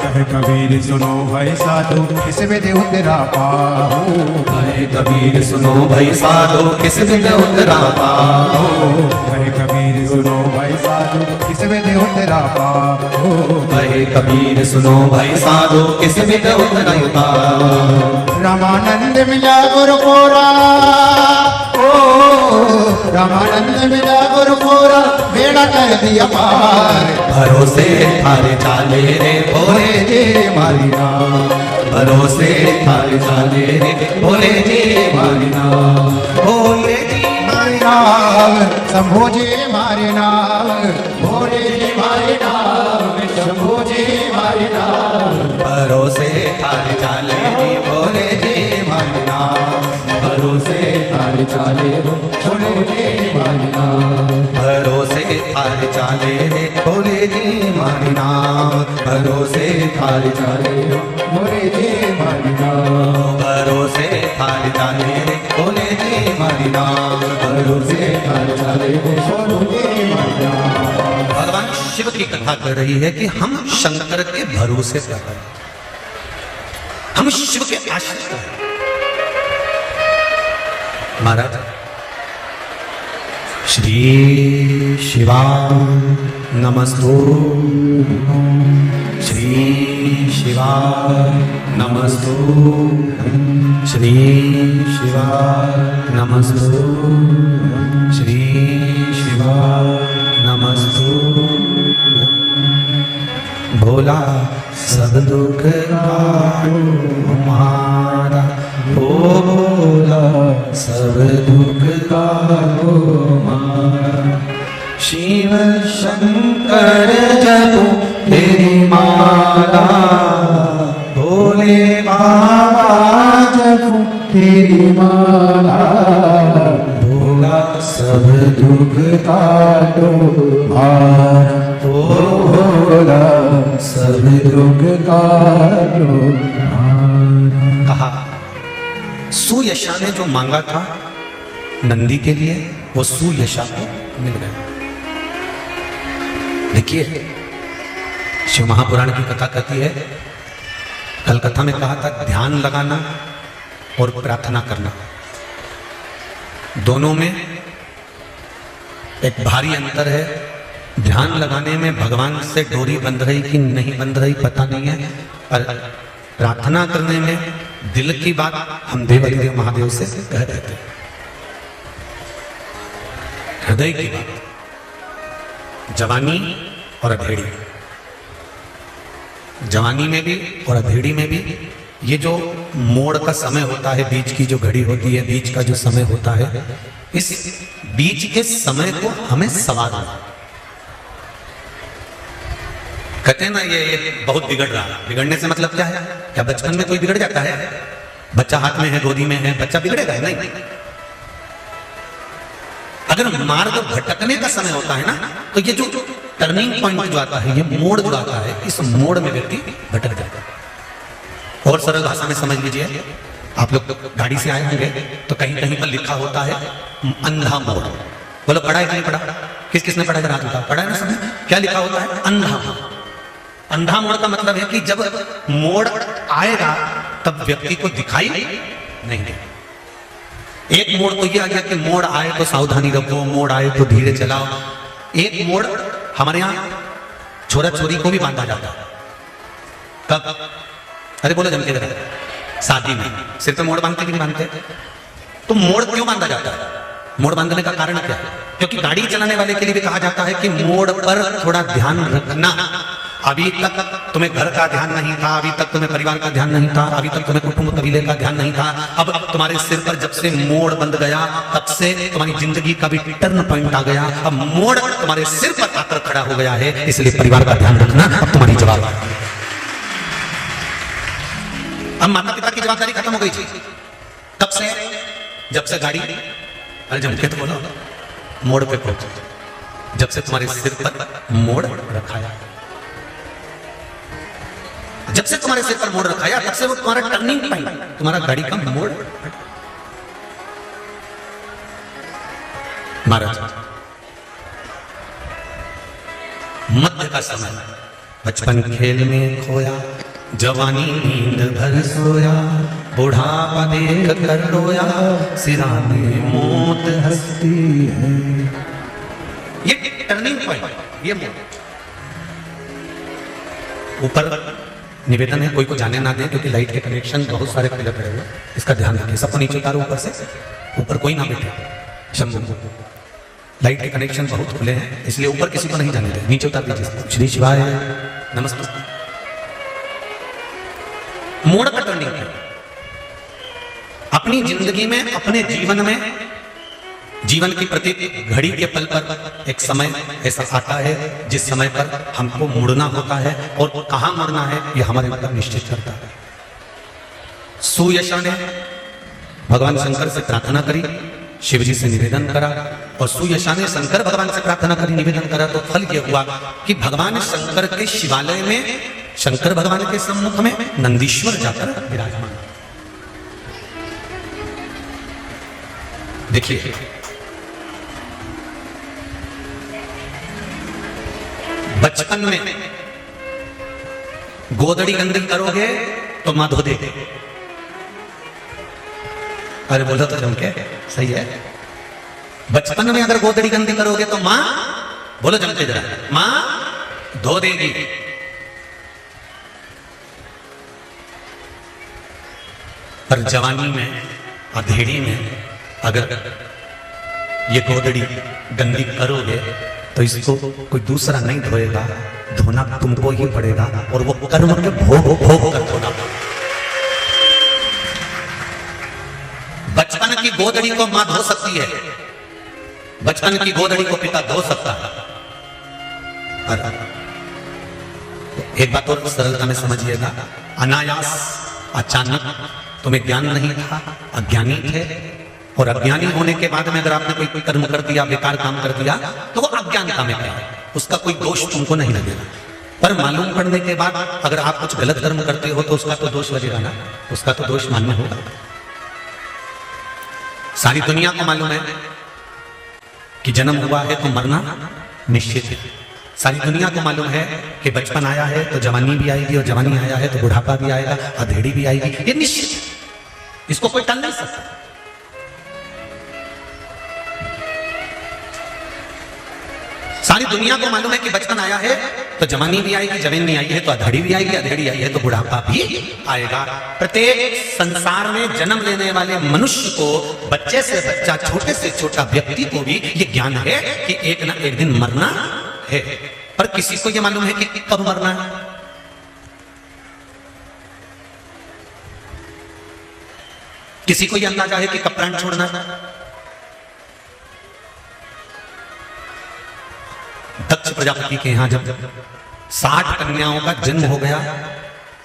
B: कहे कबीर सुनो भाई साधु किस में देव तेरा पाओ,
A: कहे कबीर सुनो भाई साधो किस में देव तेरा पाओ,
B: कहे कबीर सुनो भाई साधु किस में देव तेरा पाओ,
A: कहे कबीर सुनो भाई साधो किस में देव तेरा पाओ।
B: रामानंद मिला गुरु कोरा, ओ रामानंद मिला गुरु कोरा, बेड़ा कर दिया पार,
A: भरोसे थारे चाले रे भोले जी
B: मारी नाम,
A: भरोसे थारे चाले रे भोले जी मारी नाम, भोले जी मारी
B: नाम, शंभो जी मारे नाम, भोले जी मारे नाम, शंभो जी मारे नाम,
A: भरोसे थारे चाले रे भोले जी मारी नाम,
B: भरोसे तारे चाले हो भोले जी मारे नाम,
A: भरोसे थारे चाले रे भोले जी मारी नाम, भरोसे थारे चाले रे
B: भोले जी मारे नाम,
A: भरोसे थारे चाले रे भोले जी मारी नाम,
B: भरोसे तारे चाले हो भोले जी मारे नाम।
A: भगवान शिव की कथा कर रही है कि हम शंकर के भरोसे पर हैं, हम शिव के आश्रित हैं। महाराज श्री शिवा नमस्तो, श्री शिवा नमस्तो, श्री शिवा नमस्तो, श्री शिवा नमस्तो। भोला सब दुख काटो हमारा, ओ भोला सब दुख काटो हमारा, शिव शंकर जपो तेरी माला, भोले बाबा जपो तेरी माला, भोला सब दुख काटो हमारा, ओ भोला सब दुख काटो हमारा। कहा सुयशा ने जो मांगा था नंदी के लिए, वो सुयशा को मिल गया। देखिए शिव महापुराण की कथा कहती है, कल कथा में कहा था ध्यान लगाना और प्रार्थना करना, दोनों में एक भारी अंतर है। ध्यान लगाने में भगवान से डोरी बंध रही कि नहीं बंध रही पता नहीं है, पर प्रार्थना करने में दिल की बात हम देवाधिदेव महादेव से कह देते हैं, हृदय की बात। जवानी और अधेड़ी, जवानी में भी और अधेड़ी में भी ये जो मोड़ का समय होता है, बीच की जो घड़ी होती है, बीच का जो समय होता है, इस बीच के समय को हमें संवारना। कहते हैं ना ये बहुत बिगड़ रहा है। बिगड़ने से मतलब क्या है? क्या बचपन में कोई बिगड़ जाता है? बच्चा हाथ में है, गोदी में है, बच्चा बिगड़ेगा? नहीं। अगर मार्ग भटकने का समय होता है ना, तो ये जो टर्निंग पॉइंट जो आता है, ये मोड़ जो आता है, इस मोड़ में व्यक्ति भटक जाता है। और सरल भाषा में समझ लीजिए, आप लोग गाड़ी से आए होंगे तो कहीं कहीं पर लिखा होता है अंधा मोड़। बोलो पढ़ा है कि नहीं पढ़ा? किस किसने पढ़ा? हाथ उठा। पढ़ा है ना सबने? क्या लिखा होता है? अंधा मोड़। अंधा मोड़ का मतलब है कि जब मोड़ आएगा तब व्यक्ति को दिखाई नहीं देगा। एक मोड़ तो ये आ गया कि मोड़ आए तो सावधानी रखो, मोड़ आए तो धीरे चलाओ। एक मोड़ हमारे यहाँ छोरा छोरी को भी बांधा जाता है। कब? अरे बोलो जम के जरा। शादी में सिर पे मोड़ बांधते कि नहीं बांधते? तो मोड़ क्यों बांधा जाता है? मोड़ बांधने का कारण क्या है? क्योंकि गाड़ी चलाने वाले के लिए भी कहा जाता है कि मोड़ पर थोड़ा ध्यान रखना। अभी तक तुम्हें घर का ध्यान नहीं था, अभी तक तुम्हें परिवार का ध्यान नहीं था, अभी तक तुम्हें कुटुंब कबीले का ध्यान नहीं था। अब तुम्हारे सिर पर जब से मोड़ बंध गया, तब से तुम्हारी जिंदगी का भी टर्न पॉइंट आ गया। अब मोड़ तुम्हारे सिर पर आकर खड़ा हो गया है, इसलिए परिवार का ध्यान रखना अब तुम्हारी जवाबदारी है। अब माता पिता की जवाबदारी खत्म हो गई थी। तब से जब से गाड़ी, अरे जम के तो बोलो, मोड़ पे पहुंचे, जब से तुम्हारे सिर पर मोड़ रखाया, जब से तुम्हारे सिर पर मोड़ रखाया, तब से वो तुम्हारा टर्निंग पॉइंट, तुम्हारा गाड़ी का मोड़। महाराज मध्य का समय, बचपन खेल में खोया, जवानी नींद भर सोया, बुढ़ापा देख कर रोया, सिराने मौत हंसती है। ये टर्निंग पॉइंट, ये मोड़। ऊपर निवेदन है, कोई को जाने ना दे, क्योंकि लाइट के कनेक्शन बहुत सारे खुले पड़े हुए, इसका ध्यान रखिए। सबको नीचे उतारो, ऊपर से, ऊपर कोई ना बैठे। शंभू, लाइट के कनेक्शन बहुत खुले हैं, इसलिए ऊपर किसी को नहीं जाने दे, नीचे उतार दीजिए। श्री शिवाय नमस्ते। मोड़ का टर्निंग है। अपनी जिंदगी में, अपने जीवन में, जीवन की प्रत्येक घड़ी के पल पर एक समय ऐसा आता है जिस समय पर हमको मुड़ना होता है, और कहां मुड़ना है ये हमारे मतलब निश्चित करता है। सुयशा ने भगवान शंकर से प्रार्थना करी, शिव जी से निवेदन करा, और सुयशा ने शंकर भगवान से प्रार्थना करी, निवेदन करा, तो फल यह हुआ कि भगवान शंकर के शिवालय में, शंकर भगवान के सम्मुख में नंदीश्वर जाकर विराजमान। देखिए, बचपन में गोदड़ी गंदी करोगे तो मां धो देगी। अरे बोलो तो जम के, सही है। बचपन में अगर गोदड़ी गंदी करोगे तो मां, बोलो जम के जरा, मां धो देगी। पर जवानी में, अधेड़ी में अगर ये गोदड़ी गंदी करोगे तो इसको कोई दूसरा नहीं धोएगा, धोना तुमको ही पड़ेगा, और वो कर्म के भोग कर धोना पड़ेगा। बचपन की गोदड़ी को मां धो सकती है, बचपन की गोदड़ी को पिता धो सकता है। एक बात और सरलता में समझिएगा, अनायास, अचानक तुम्हें ज्ञान नहीं था, अज्ञानी थे, और अज्ञानी होने के बाद में अगर आपने कोई कर्म कर दिया, बेकार काम कर दिया, तो वो अज्ञानता में है, उसका कोई दोष तुमको नहीं लगेगा। पर मालूम पड़ने के बाद अगर आप कुछ गलत कर्म करते हो तो उसका तो दोष लगेगा ना, उसका तो दोष मान्य होगा। सारी दुनिया को मालूम है कि जन्म हुआ है तो मरना निश्चित है। सारी दुनिया को मालूम है कि बचपन आया है तो जवानी भी आएगी, और जवानी आया है तो बुढ़ापा भी आएगा, अधेड़ी भी आएगी, ये निश्चित है, इसको कोई टाल नहीं सकता। सारी दुनिया को मालूम है कि बचपन आया है तो जवानी भी आएगी, जवानी आई है तो अधेड़ी भी आएगी, अधेड़ी आई है तो बुढ़ापा भी आएगा। प्रत्येक संसार में जन्म लेने वाले मनुष्य को, बच्चे से बच्चा, छोटे से छोटा व्यक्ति को भी ये ज्ञान है कि एक ना एक दिन मरना है। पर किसी को ये मालूम है कि कब मरना है? किसी को ये अंदाजा है कि कब प्राण छोड़ना है? प्रजापति के यहाँ जब 60 कन्याओं का जन्म हो गया,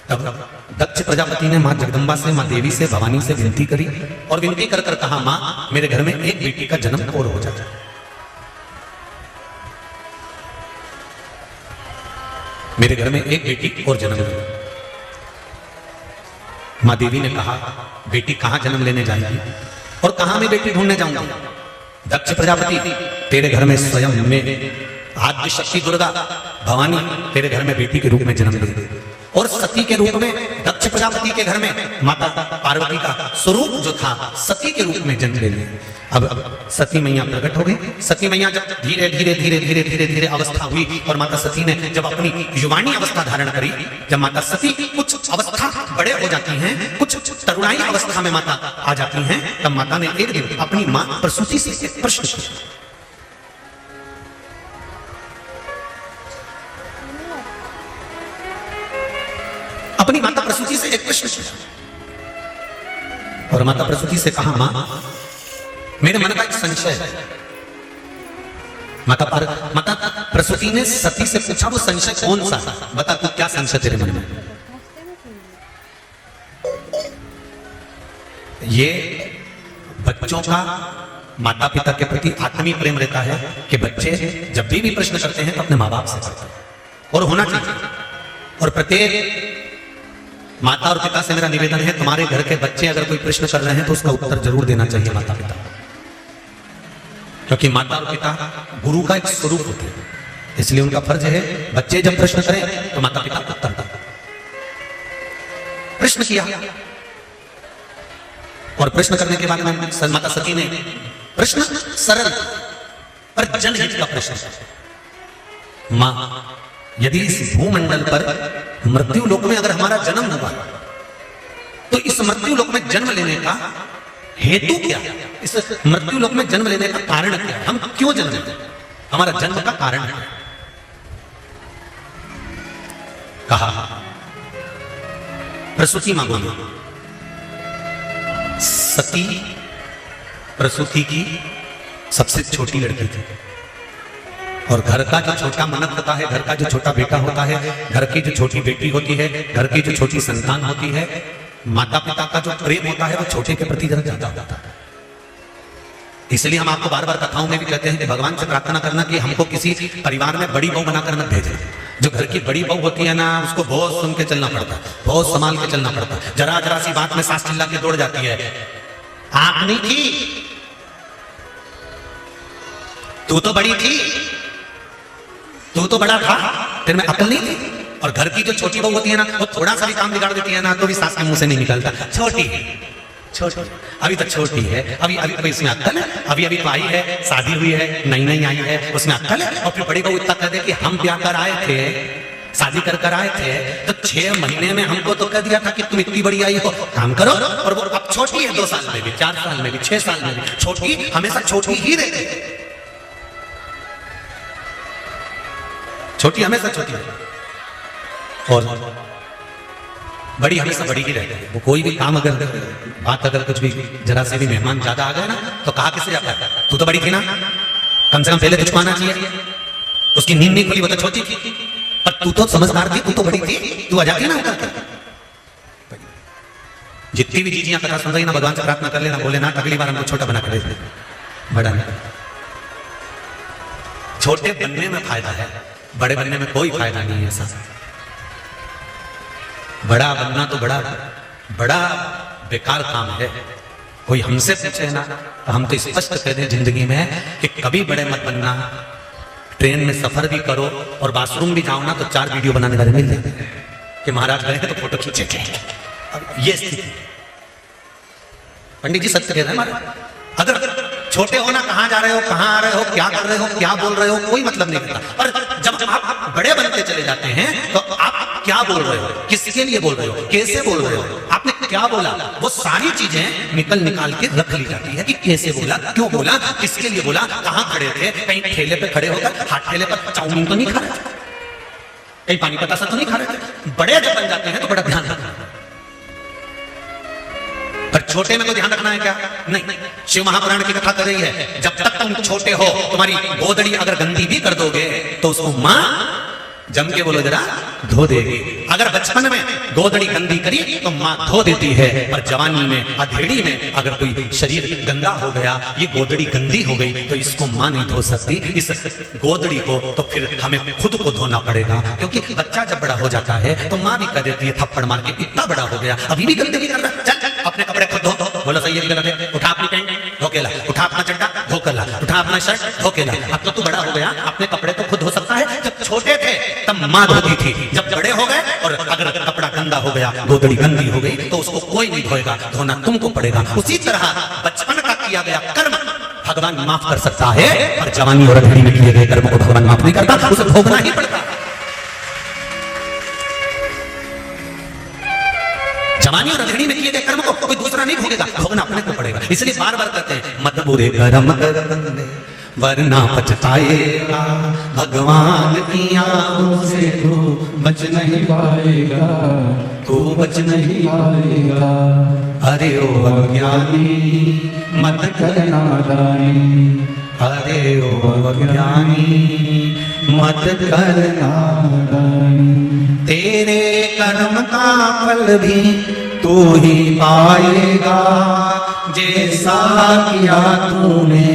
A: तब दक्ष प्रजापति ने माँ जगदम्बा से, माँ देवी से, भवानी से विनती करी और विनती कर कर कहा, माँ मेरे घर में एक बेटी का जन्म और हो जाए। मेरे घर में एक बेटी और जन्म ले। माँ देवी ने कहा, बेटी कहां जन्म लेने जाएगी और कहां मैं बेटी ढूंढने जाऊंगा? दक्ष प्रजापति, तेरे घर में स्वयं में आद्य शक्ति दुर्गा भवानी तेरे घर में बेटी के रूप में जन्म ले, और सती के रूप में दक्ष प्रजापति के घर में माता पार्वती का स्वरूप जो था सती के रूप में जन्म ले ले। अब सती मैया प्रकट हो गई। सती मैया जब धीरे धीरे धीरे धीरे धीरे धीरे अवस्था हुई और माता सती ने जब अपनी युवानी अवस्था धारण करी, जब माता सती कुछ अवस्था बड़े हो जाती हैं, कुछ तरुणाई अवस्था में माता आ जाती हैं, तब माता ने एक दिन अपनी मां प्रसूति से एक प्रश्न किया। अपनी माता प्रसूति से एक प्रश्न किया और माता प्रसूति से कहा, मां मेरे मन का एक संशय है। माता प्रसूति ने सती से पूछा, वो संशय कौन सा? बता तू क्या संशय तेरे मन में? ये बच्चों का माता पिता के प्रति आत्मीय प्रेम रहता है कि बच्चे जब भी प्रश्न करते हैं तो अपने माँ बाप से करते हैं, और होना चाहिए। और प्रत्येक माता और पिता से मेरा निवेदन है, तुम्हारे घर के बच्चे अगर कोई प्रश्न कर रहे हैं तो उसका उत्तर जरूर देना चाहिए माता पिता, क्योंकि माता और पिता गुरु का एक स्वरूप होते हैं। इसलिए उनका फर्ज है बच्चे जब प्रश्न करें तो माता पिता उत्तर दें। प्रश्न किया और प्रश्न करने के बाद में माता सती ने प्रश्न सरल पर जनहित का प्रश्न, मां यदि इस भूमंडल पर मृत्यु लोक में अगर हमारा जन्म हुआ तो इस मृत्यु लोक में जन्म लेने का हेतु क्या है? इस मृत्यु लोक में जन्म लेने का कारण क्या है? हम क्यों जन्म लेते हैं? हमारा जन्म का कारण है। कहा प्रसूति मां बोली, सती प्रसूति की सबसे छोटी लड़की थी और घर का जो छोटा मनक होता है, घर का जो छोटा बेटा होता है, घर की जो छोटी बेटी होती है, घर की जो छोटी संतान होती है, माता पिता का जो प्रेम होता है वो छोटे के प्रति जरा ज्यादा होता है। इसलिए हम आपको बार बार कथाओं में भी कहते हैं कि भगवान से प्रार्थना करना कि हमको किसी परिवार में बड़ी बहू बनाकर मत भेजे। जो घर की बड़ी बहू होती है ना, उसको बहुत सुन के चलना पड़ता है, बहुत संभाल के चलना पड़ता है। जरा जरा सी बात में सास चिल्ला के दौड़ जाती है, आंख नहीं थी, तू तो बड़ी थी, तू तो बड़ा था, तेरे में अकल नहीं थी। और घर की जो छोटी बहू होती है ना, वो थोड़ा सा भी काम बिगाड़ देती है ना तो भी सास के मुंह से नहीं निकलता, छोटी छोटी अभी तो छोटी है, अभी अभी अभी इसमें अक्ल है, अभी अभी तो आई है, शादी हुई है, नई नई आई है, उसमें अक्ल है। और फिर बड़ी बहू इतना कह दे कि हम ब्याह कर आए थे, शादी कर आए थे तो 6 महीने में हमको तो कह दिया था कि तुम इतनी बड़ी आई हो, काम करो। और वो अब छोटी है, 2 साल में भी, 4 साल में भी, 6 साल में भी, छोटी हमेशा छोटी ही रहती है, छोटी हमेशा छोटी है और बड़ी हमेशा बड़ी ही रहती है। वो कोई भी काम अगर बात अगर कुछ भी जरा से भी मेहमान ज्यादा आ गए ना तो कहा किससे जाता है, तू तो बड़ी थी ना, कम से कम पहले तुझको आना चाहिए। उसकी नींद नहीं खुली, वो तो छोटी थी, पर तू तो समझदार थी, तू तो बड़ी थी, तू आ जाती ना उतर। जितनी भी जीजियां कथा सुन रही ना, भगवान से प्रार्थना कर लेना, बोले ना अगली बार हमको छोटा बना कर दे, बड़ा नहीं। छोटे बनने में फायदा है, बड़े बनने में कोई फायदा नहीं है। ऐसा बड़ा बनना तो बड़ा बेकार काम है। कोई हमसे पूछे ना तो हम तो स्पष्ट कह दें जिंदगी में कि कभी बड़े मत बनना। ट्रेन में सफर भी करो और बाथरूम भी जाओ ना तो 4 वीडियो बनाने वाले मिल जाते हैं कि महाराज गए तो फोटो खींचे। ये स्थिति पंडित जी सत्य कह रहे हैं। अगर छोटे हो ना, कहां जा रहे हो, कहां आ रहे हो, क्या कर रहे हो, क्या बोल रहे हो, कोई मतलब नहीं करता। पर जब आप बड़े बनते चले जाते हैं तो आप क्या बोल रहे हो, किसके लिए बोल रहे हो, कैसे बोल रहे हो, आपने क्या बोला, वो सारी चीजें निकाल के रख ली जाती है कि कैसे बोला, क्यों बोला, किसके लिए बोला, कहां खड़े थे, कहीं ठेले पे खड़े होकर हाथ ठेले पर चाउमीन तो नहीं खा रहे थे, कहीं पानी पतासा तो नहीं खा रहे थे। बड़े जब बन जाते हैं तो बड़ा ध्यान रखना। पर छोटे में तो ध्यान रखना है क्या? नहीं, शिव महापुराण की कथा कर रही है, जब तक तुम छोटे हो तुम्हारी गोदड़ी अगर गंदी भी कर दोगे तो उसको मां जम के बोलो जरा धो देगी। अगर बचपन में गोदड़ी गंदी करी तो मां धो देती है, पर जवानी में अधेड़ी में अगर कोई शरीर गंदा हो गया, ये गोदड़ी गंदी हो गई तो इसको मां नहीं धो सकती। इस गोदड़ी को तो फिर हमें खुद को धोना पड़ेगा, क्योंकि बच्चा जब बड़ा हो जाता है तो मां भी कर देती है थप्पड़ मार के, इतना बड़ा हो गया अभी भी गंदगी कर रहा है, चल अपने कपड़े खुद धो। बोलो सही है गलत है? उठा अपनी पैंट धो के ला, उठा अपना चड्डा धो कर ला, उठा अपना शर्ट धो के ला। अब तो तू बड़ा हो गया, अपने कपड़े तो खुद धो सकता है। जब छोटे थे तब मां धोती थी, जब बड़े हो गए और अगर कपड़ा गंदा हो गया, गोदड़ी गंदी हो गई तो उसको कोई नहीं धोएगा, धोना तुमको पड़ेगा। उसी तरह बचपन का किया गया कर्म भगवान माफ कर सकता है, पर जवानी और अधेड़ी में किए गए कर्म को भगवान माफ नहीं करता, उसे भोगना ही पड़ता। जवानी और अधेड़ी में किए गए कर्म को कोई दूसरा नहीं भोगेगा, भोगना अपने को पड़ेगा। इसलिए बार बार कहते हैं मत बुरे कर्म कर बंदे वरना पछताएगा, भगवान की आंखों से तू बच नहीं पाएगा, तू बच नहीं पाएगा। अरे ओ अज्ञानी मत कर नादानी, अरे ओ अज्ञानी मत कर नादानी। तेरे कर्म का फल भी तू ही पाएगा, जैसा किया तूने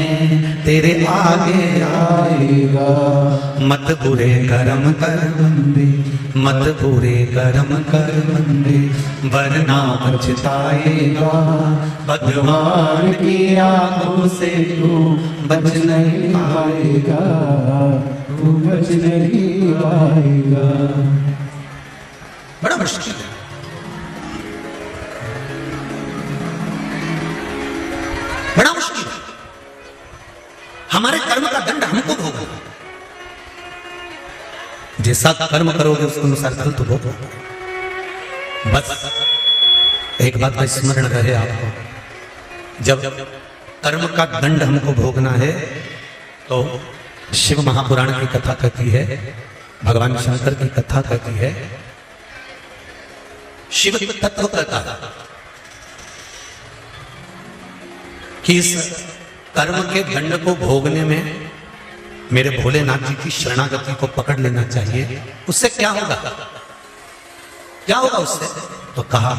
A: तेरे आगे आएगा। मत बुरे कर्म कर बंदे, मत बुरे कर्म कर बंदे वरना पछताएगा, भगवान की आंखों से तू बच नहीं पाएगा, तू बच नहीं पाएगा। बड़ा मुश्किल है, बड़ा मुश्किल है। हमारे कर्म का दंड हमको भोगना, जैसा कर्म करोगे उसके अनुसार फल तो भोगो। बस एक बात का स्मरण रहे आपको, जब कर्म का दंड हमको भोगना है तो शिव महापुराण की कथा कहती है, भगवान शंकर की कथा कहती है, शिव तत्व कहता है कि इस कर्म के दंड को भोगने में मेरे भोलेनाथ जी की शरणागति को पकड़ लेना चाहिए। उससे क्या होगा, क्या होगा उससे? तो कहा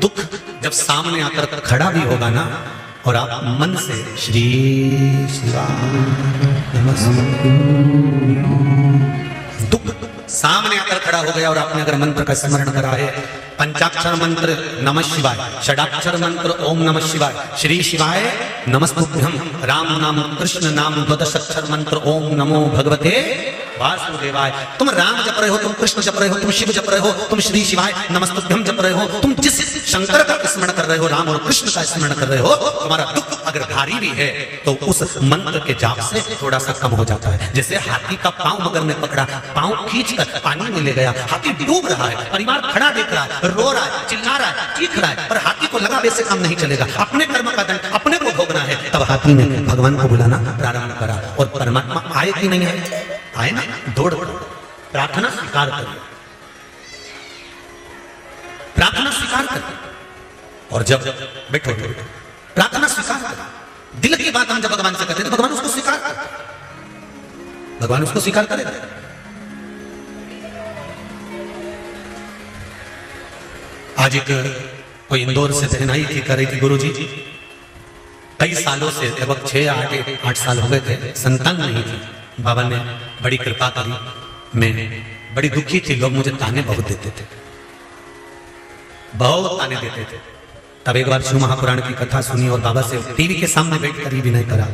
A: दुख जब सामने आकर खड़ा भी होगा ना, और आप मन से श्री शिवाय नमः, दुख सामने आकर खड़ा हो गया और आपने अगर मंत्र का स्मरण करा है, पंचाक्षर मंत्र नमः शिवाय, षडाक्षर मंत्र ओम नमः शिवाय, श्री शिवाय नमस्तुभ्यम, राम नाम कृष्ण नाम द्वादशाक्षर मंत्र ओम नमो भगवते वासुदेवाय। तुम राम जप रहे हो, तुम कृष्ण जप रहे हो, तुम शिव जप रहे हो, तुम श्री शिवाय नमस्तुभ्यम जप रहे हो, तुम जिस शंकर का स्मरण कर रहे हो, राम और कृष्ण का स्मरण कर रहे हो, तुम्हारा दुख अगर भारी भी है तो उस मंत्र के जाप से थोड़ा सा कम हो जाता है। जैसे हाथी का पांव मगर ने पकड़ा, पांव खींचकर पानी में ले गया, हाथी डूब रहा है, परिवार खड़ा देख रहा है, रो रहा है, चिल्ला रहा है, चीख रहा है, पर हाथी को लगा वैसे काम नहीं चलेगा, अपने कर्म का दंड अपने को भोगना है। तब हाथी ने भगवान को बुलाना प्रारंभ करा और परमात्मा आए कि नहीं आए? आए ना, दौड़ प्रार्थना स्वीकार कर, प्रार्थना स्वीकार कर। और जब बैठो प्रार्थना स्वीकार कर, दिल की बात हम जब भगवान से करते तो भगवान उसको स्वीकार करते, भगवान उसको स्वीकार करे। आज एक कोई इंदौर से बहन आई थी, कर रही थी गुरुजी कई सालों से, लगभग 6-8 साल हो गए थे, संतान नहीं थी। बाबा ने बड़ी कृपा करी, मैं बड़ी दुखी थी, लोग मुझे ताने बहुत देते थे, बहुत ताने देते थे। तब एक बार शिव महापुराण की कथा सुनी और बाबा से टीवी के सामने बैठकर ही विनय करा,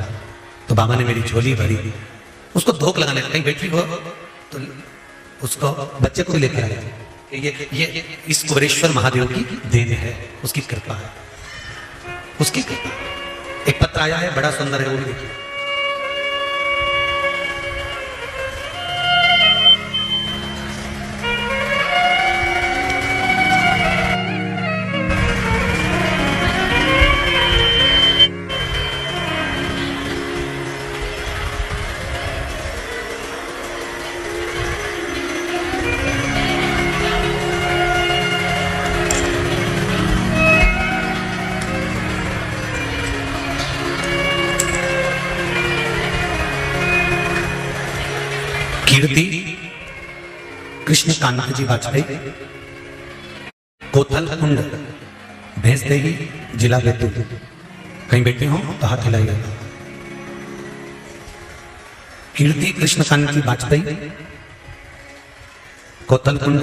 A: तो बाबा ने मेरी झोली भरी, उसको धोख लगाने कहीं बैठी हो तो उसको बच्चे को भी लेकर आए। ये इस कुबेरेश्वर महादेव की देन है, उसकी कृपा है, उसकी कृपा। एक पत्र आया है, बड़ा सुंदर है, वो भी देखिए। कीर्ति कृष्ण कांत जी वाजपेयी, कोथल कुंड, भैंसदेही, जिला बैतूल। कहीं बैठे हो तो हाथ हिलाइए। कीर्ति कृष्ण कांत जी वाजपेयी, कोथल कुंड,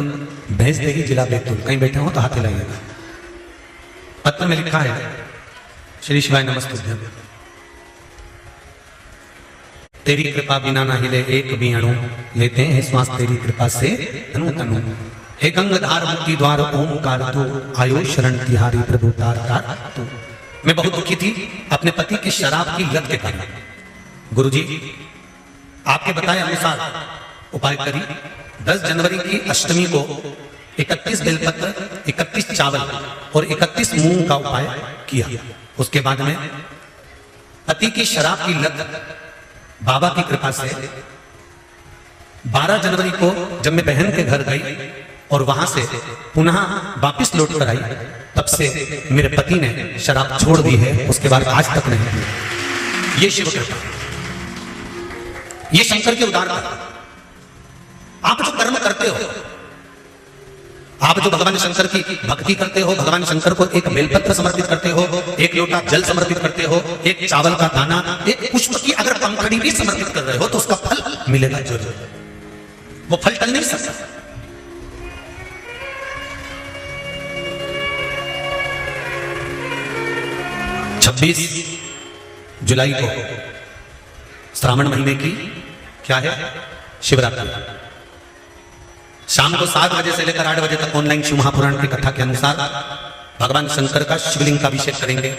A: भैंसदेही, जिला बैतूल। कहीं बैठे हो तो हाथ हिलाइएगा। पत्र में लिखा है, श्री शिवाय नमस्तुभ्यं। तेरी कृपा बिना ना हिले एक भी अणु, लेते हैं श्वास तेरी कृपा से तनु तनु। हे गंगाधार मुक्ति द्वार ओमकार तू, आयो शरण तिहारी प्रभु तार तार तू। मैं बहुत दुखी थी अपने पति की शराब की लत के कारण। गुरुजी आपके बताए अनुसार उपाय करी। 10 जनवरी की अष्टमी को 31 बेलपत्र, 31 चावल और 31 मूंग का उपाय किया। उसके बाद में पति की शराब की लत बाबा की कृपा से 12 जनवरी को जब मैं बहन के घर गई और वहां से पुनः वापस लौट कर आई, तब से मेरे पति ने शराब छोड़ दी है। उसके बाद आज तक नहीं की। ये शिव कृपा, ये शंकर के उदारता। आप जो कर्म करते हो, आप जो भगवान शंकर की भक्ति करते हो, भगवान शंकर को एक बेलपत्र समर्पित करते हो, एक लोटा जल समर्पित करते हो, एक चावल का दाना, एक पुष्प की अगर पंखड़ी भी समर्पित कर रहे हो तो उसका फल मिलेगा जरूर। वो फल टल नहीं सकता। छब्बीस जुलाई को श्रावण महीने की क्या है, शिवरात्रि। शाम को 7 बजे से लेकर 8 बजे तक ऑनलाइन शिव महापुराण की कथा के अनुसार भगवान शंकर का शिवलिंग का अभिषेक करेंगे।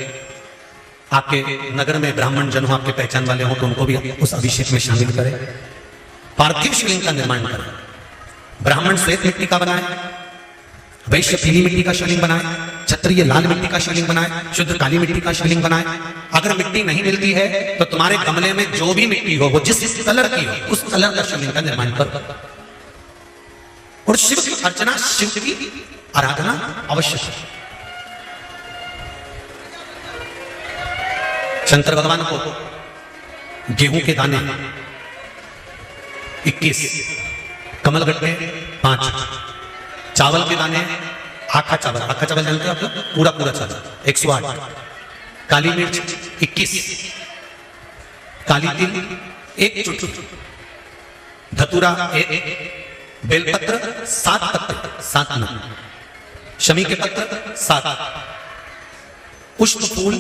A: आपके नगर में ब्राह्मण जन हो, आपके पहचान वाले हो, तो उनको भी उस अभिषेक में शामिल करें। पार्थिव शिवलिंग का निर्माण करें। ब्राह्मण श्वेत मिट्टी का बनाए, वैश्य पीली मिट्टी का शिवलिंग बनाए, क्षत्रिय लाल मिट्टी का शिवलिंग बनाए, शुद्ध काली मिट्टी का शिवलिंग बनाए। अगर मिट्टी नहीं मिलती है तो तुम्हारे गमले में जो भी मिट्टी हो, वो जिस कलर की हो, उस कलर का शिवलिंग का निर्माण करो। और शिव की अर्चना, शिव की आराधना अवश्य। शंकर भगवान को गेहूं के दाने 21, कमलगट्टे 5, चावल के दाने, आखा चावल जानते हो आप लोग, पूरा चावल 108, काली मिर्च 21, काली तिल 1 चुटकी, धतूरा 1, बेलपत्र 7 पत्ते, 7 नग, शमी के पत्र 7, पुष्प फूल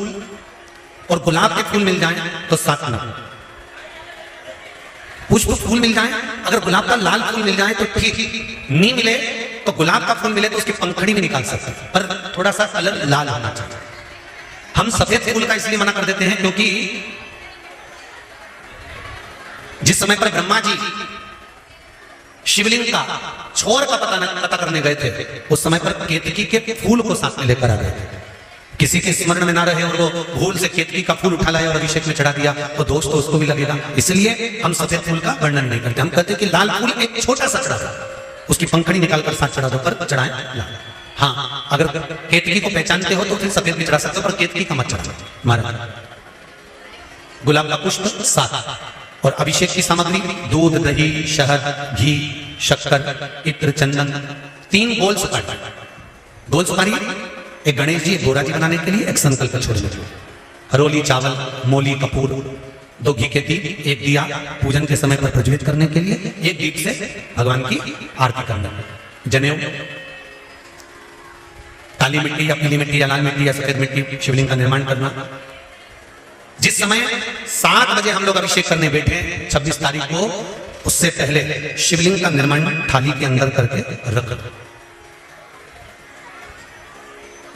A: और गुलाब के फूल मिल जाए तो 7 नग। पुष्प फूल मिल जाए, अगर गुलाब का लाल फूल मिल जाए तो ठीक, नहीं मिले तो गुलाब का फूल मिले तो उसकी पंखड़ी भी निकाल सकते हैं, पर थोड़ा सा कलर लाल होना चाहिए। हम सफेद फूल का इसलिए मना कर देते हैं क्योंकि जिस समय पर ब्रह्मा जी शिवलिंग का छोर का पता करने गए थे, उस समय पर केतकी के फूल को साथ में लेकर आ गए थे। किसी के स्मरण में ना रहे और वो भूल से केतकी का फूल उठा लाया और अभिषेक में चढ़ा दिया तो दोष तो उसको भी लगेगा। इसलिए हम सफेद फूल का वर्णन नहीं करते। हम कहते कि लाल फूल एक छोटा सा चढ़ा, उसकी पंखड़ी निकालकर साथ चढ़ा दो, पर चढ़ाएं। हाँ, अगर केतकी को पहचानते हो तो फिर सफेद भी चढ़ा सकते हो, पर केतकी का मत चढ़ा। मारा गुलाब का पुष्प 7 और अभिषेक की सामग्री दूध, दही, शहद, घी, शक्कर, इत्र, चंदन, 3 गोल सुपारी, एक गणेश जी, एक गोरा जी बनाने के लिए, एक संकल्प छोड़ने के लिए, हरोली, चावल, मोली, कपूर, 2 घी के दीप, 1 दिया पूजन के समय पर प्रज्वलित करने के लिए, 1 दीप से भगवान की आरती करना, जनेऊ, काली मिट्टी या पीली मिट्टी या लाल मिट्टी या सफेद मिट्टी शिवलिंग का निर्माण करना। जिस समय 7 बजे हम लोग अभिषेक करने बैठे 26 तारीख को, उससे पहले शिवलिंग का निर्माण थाली के अंदर करके रख दो।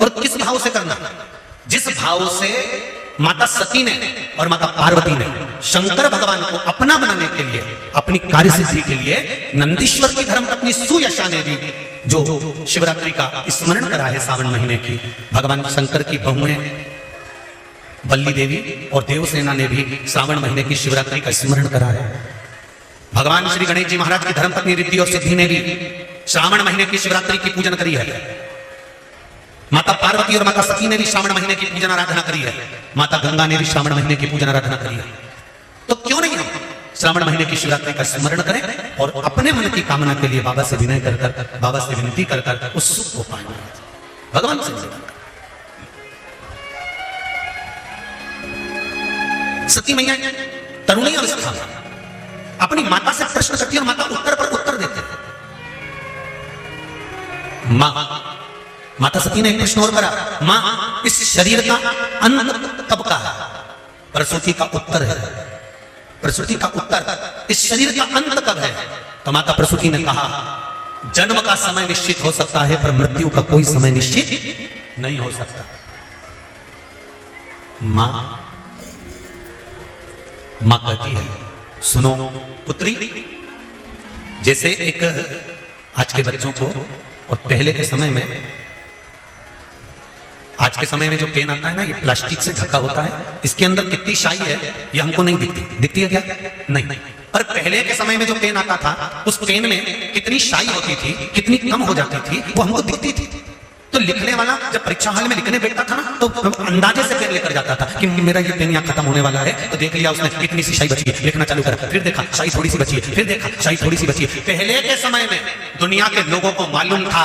A: और किस भाव से करना? जिस भाव से माता सती ने और माता पार्वती ने शंकर भगवान को अपना बनाने के लिए, अपनी कार्य सिद्धि के लिए, नंदीश्वर की धर्मपत्नी सुयशा ने भी जो शिवरात्रि का स्मरण करा है सावन महीने की, भगवान शंकर की बहुएं बल्ली देवी और देवसेना ने भी श्रावण महीने की शिवरात्रि का स्मरण करा है। भगवान श्री गणेश जी महाराज की धर्मपत्नी रिद्धि और सिद्धि ने भी श्रावण महीने की शिवरात्रि की पूजन करी है। माता पार्वती और माता सती ने भी श्रावण महीने की पूजन आराधना करी है। माता गंगा ने भी श्रावण महीने की पूजन आराधना करी है। तो क्यों नहीं हम श्रावण महीने की शिवरात्रि का स्मरण करें और अपने मन की कामना के लिए बाबा से विनय कर कर, बाबा से विनती कर कर उस सुख को पाएंगे। भगवान से निवेदन करें। सती मैया तरुणी अवस्था में अपनी माता से प्रश्न करती है और माता उत्तर पर उत्तर देते हैं। माता सती ने एक प्रश्न और करा, मां इस शरीर का अंत कब का है? प्रसूति का उत्तर है, प्रसूति का उत्तर, इस शरीर का अंत कब है? तो माता प्रसूति ने कहा, जन्म का समय निश्चित हो सकता है पर मृत्यु का कोई समय निश्चित नहीं हो सकता। मां कहती है, सुनो पुत्री, जैसे एक आज के बच्चों को और पहले के समय में, आज के समय में जो पेन आता है ना, ये प्लास्टिक से ढका होता है, इसके अंदर कितनी शाई है ये हमको नहीं दिखती। दिखती है क्या? नहीं। पर पहले के समय में जो पेन आता था, उस पेन में कितनी शाई होती थी, कितनी कम हो जाती थी, वो हमको दिखती थी। तो लिखने वाला जब परीक्षा हॉल में लिखने बैठता था ना, तो अंदाजे से पेन लेकर जाता था कि मेरा ये पेन यहाँ खत्म होने वाला है। तो देख लिया उसने, कितनी सी शाई बची है, लिखना चालू करा, फिर देखा शाई थोड़ी सी बची है, फिर देखा शाई थोड़ी सी बची है। पहले के समय में दुनिया के लोगों को मालूम था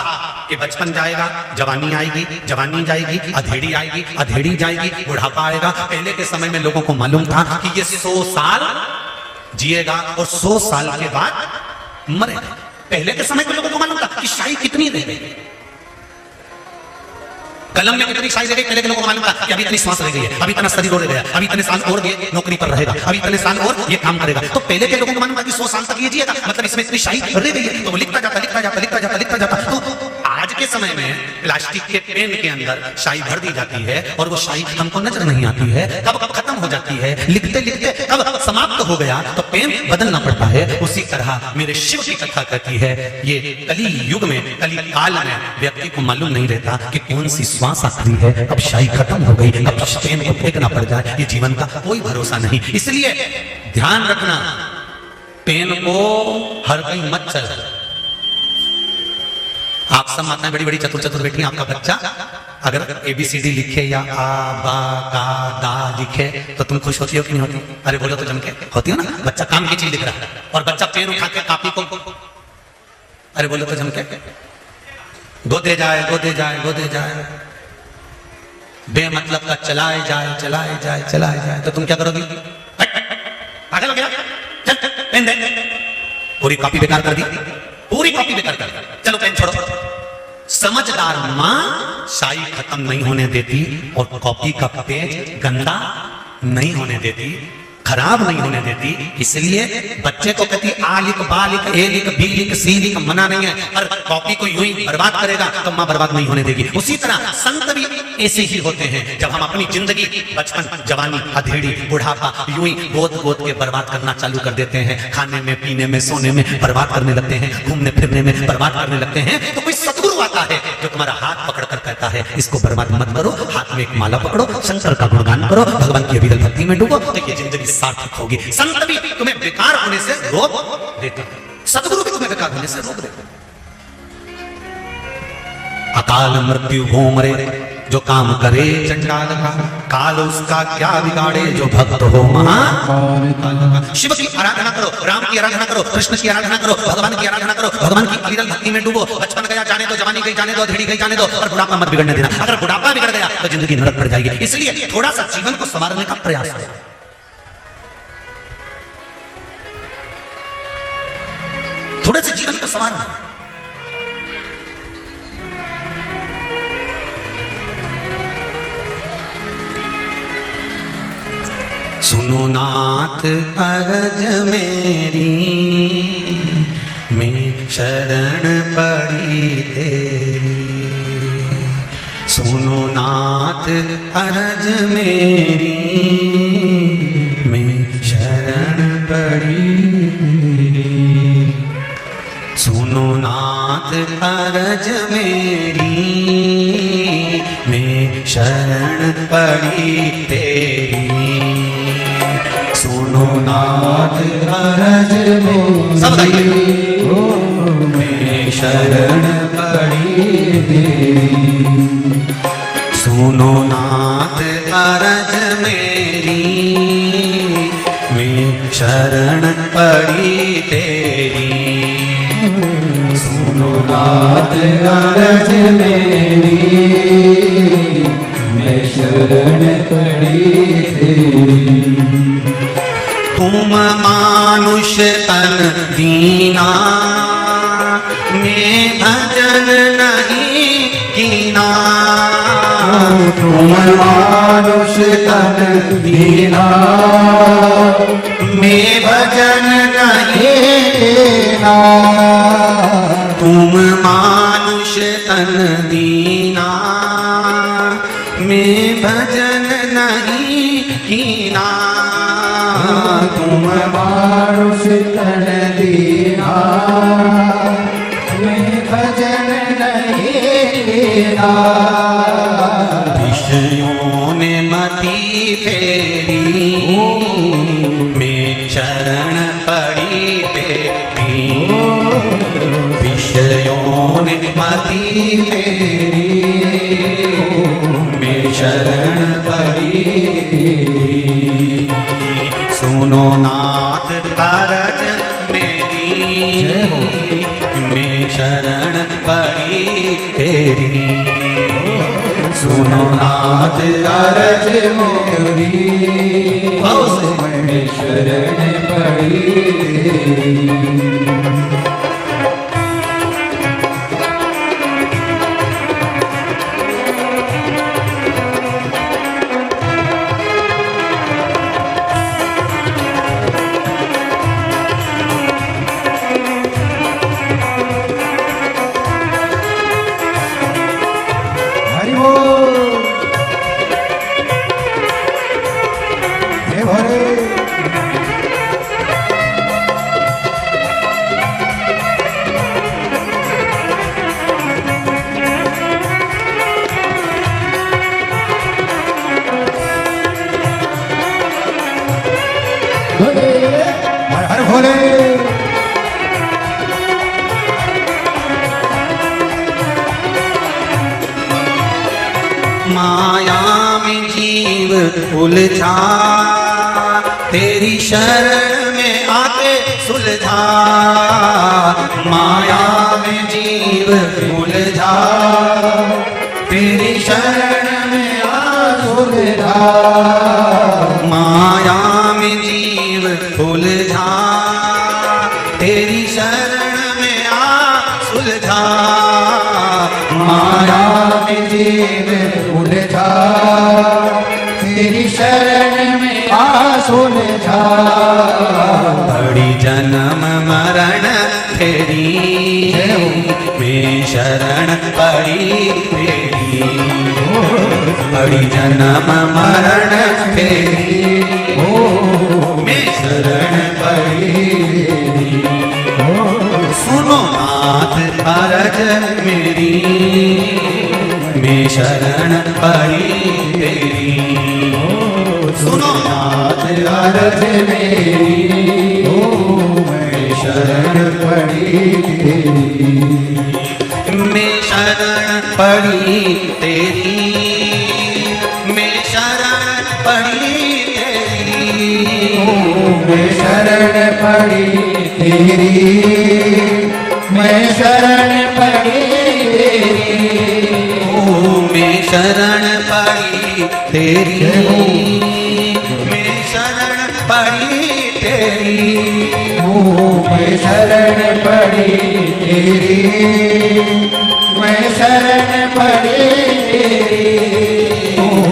A: कि बचपन जाएगा, जवानी आएगी, जवानी जाएगी, अधेड़ी आएगी, अधेड़ी जाएगी, बुढ़ापा आएगा। पहले के समय में लोगों को मालूम था कि ये 100 साल जिएगा और 100 साल के बाद मरेगा। पहले के समय के लोगों को मालूम था कि शाई कितनी देगी, कलम में कितनी शाई देगी। पहले के लोगों को मालूम था कि अभी इतनी सांस रह गई है, अभी इतना शरीर और रह गया, अभी इतने साल और ये नौकरी पर रहेगा, अभी इतने साल और ये काम करेगा। तो पहले के लोगों को मालूम था कि 100 साल तक ये जिएगा, मतलब इसमें इतनी शाई रह गई है। तो वो लिखता जाता, लिखता जाता, लिखता जाता, लिखता जाता। तो आज के समय में प्लास्टिक के पेन के अंदर शाई भर दी जाती है और वो शाई हमको नजर नहीं आती है, कब खत्म हो जाती है, लिखते लिखते कब समाप्त हो गया तो पेन बदलना पड़ता है। उसी तरह मेरे शिव की कथा कहती है, ये कली युग में, कली काल में व्यक्ति को मालूम नहीं रहता कि कौन सी श्वास आखिरी है, अब शाई खत्म हो गई, अब पेन को फेंकना पड़ जाए, ये जीवन का कोई भरोसा नहीं। इसलिए ध्यान रखना, पेन को हर कहीं मत चल। आप सब माताएं बड़ी बड़ी चतुर चतुर बैठी, आपका बच्चा अगर ABCD लिखे या आ बा का दा लिखे तो तुम खुश होती हो कि नहीं होती? अरे बोलो तो जम के होती हो ना। बच्चा काम की चीज लिख रहा है और बच्चा पेन उठा के कॉपी को, अरे बोलो तो जम के, गोदे जाए, गोदे जाए, गोदे जाए, बेमतलब का चलाए जाए, चलाए जाए, चलाए जाए। तो तुम क्या करोगी? पागल हो गया, चल पेन दे, पूरी कॉपी बेकार कर दी, पूरी कॉपी बेकार कर दी, चलो पेन छोड़ो। समझदार मां शाई खत्म नहीं होने देती और कॉपी का पेज गंदा नहीं होने देती, खराब नहीं होने देती। इसलिए बच्चे को कहती आ लिख, बा लिख, ए लिख, बी लिख, सी लिख, मना नहीं है, पर कॉपी को यूं ही बर्बाद करेगा तो मां बर्बाद नहीं होने देगी। उसी तरह संत भी ऐसे ही होते हैं। जब हम अपनी जिंदगी, बचपन, जवानी, अधेड़ी, बुढ़ापा यूं ही गोद गोद के बर्बाद करना चालू कर देते हैं, खाने में, पीने में, सोने में बर्बाद करने लगते हैं, घूमने फिरने में बर्बाद करने लगते हैं, तो कोई सतगुरु आता है जो तुम्हारा हाथ पकड़ कर कहता है इसको बर्बाद मत करो, हाथ में एक माला पकड़ो, शंकर का गुणगान करो, भगवान की अविरल भक्ति में डूबो, तो ये जिंदगी सार्थक होगी। संत भी तुम्हें बेकार होने से रोक देते हैं, सतगुरु भी तुम्हें बेकार होने से रोक देते हैं। अकाल मृत्यु घूमरे जो काम करे चंडाल का, काल उसका क्या बिगाड़े जो भक्त हो महान। शिव की आराधना करो, राम की आराधना करो, कृष्ण की आराधना करो, भगवान की आराधना करो, भगवान की अविरल भक्ति में डूबो। बचपन गया जाने दो, जवानी गई जाने दो, अधेड़ी गई जाने दो, और बुढ़ापा मत बिगड़ने देना। अगर बुढ़ापा बिगड़ गया तो जिंदगी नरक पड़ जाएगी। इसलिए थोड़ा सा जीवन को संवारने का प्रयास करो, थोड़े से जीवन को संवारना। सुनो नाथ अरज मेरी, मैं शरण पड़ी तेरी। सुनो नाथ अरज मेरी, मैं शरण पड़ी तेरी। सुनो नाथ अरज मेरी, मैं शरण पड़ी तेरी। सुनो नाथ अरज मेरी, सब बताइए, मैं शरण पड़ी तेरी। सुनो नाथ अरज मेरी, मैं शरण
B: नाथ अरज मेरी मैं शरण पड़ी तेरी।
A: तुम मानुष तन दीना मैं भजन नहीं कीना।
B: तुम मानुष तन दीना
A: मैं भजन नहीं
B: कीना।
A: तुम मानुष तन दीना मैं भजन नहीं कीना।
B: तुम मानुष तन दीना मैं भजन नहीं कीना।
A: विषयों ने मति फेरी मैं शरण पड़ी तेरी। विषयों ने मति फेरी मैं शरण पड़ी तेरी। सुनो नाथ अरज मेरी मैं शरण पड़ी तेरी। सुनो नाथ
B: अरज मोरी मैं शरण पड़ी तेरी। हरि बोल हे भरे। हर हर भोले।
A: माया में जीव उलझा तेरी शरण में आके सुलझा। माया में जीव उलझा तेरी शरण में आ
B: सुलझा।
A: माया में जीव उलझा तेरी शरण में आ सुलझा।
B: माया में जीव उलझा तेरी शरण में आ सुलझा।
A: बड़ी जन्म मरण तेरी मैं शरण पड़ी तेरी। बड़ी जन्म मरण तेरी मैं शरण पड़ी तेरी। सुनो नाथ अरज मेरी मैं शरण पड़ी तेरी। सुनो नाथ
B: अरज मेरी मैं शरण पड़ी तेरी।
A: मैं शरण पड़ी तेरी। मैं शरण पड़ी तेरी।
B: मैं शरण पड़ी तेरी। मैं शरण पड़ी तेरी।
A: मैं शरण पड़ी तेरी। मैं शरण पड़ी तेरी।
B: मैं शरण पड़ी तेरी। मैं शरण पड़ी तेरी।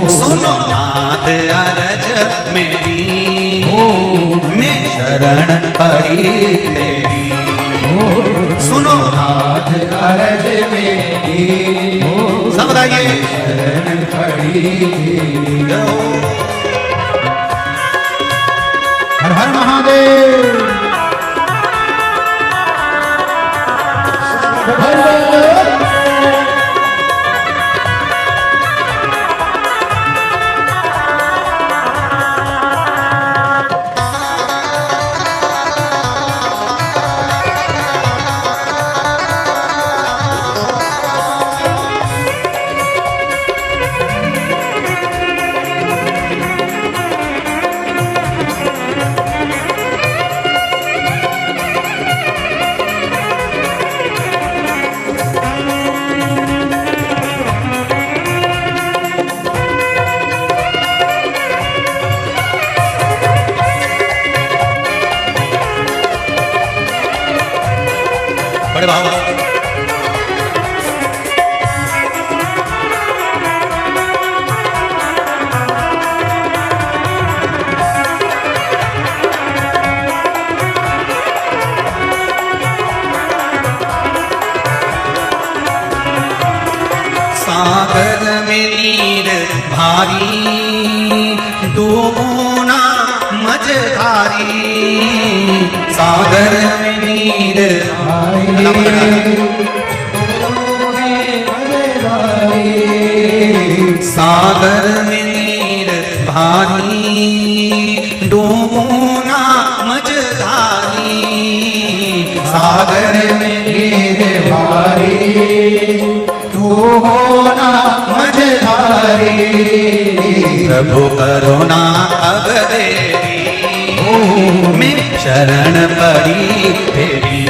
A: सुनो नाथ अरज मेरी मैं शरण पड़ी तेरी। सुनो
B: नाथ अरज मेरी
A: सब बताइए
B: शरण पड़ी तेरी। हर हर महादेव।
A: बड़े भाव।
C: सागर में नीर भारी डूबोना मझधारी, सागर में नीर सागर में नीर भारी डूबोना मझधारी,
B: सागर में नीर भारी तू होना मझधारी,
C: प्रभु करुणा अब तेरी मैं शरण पड़ी तेरी,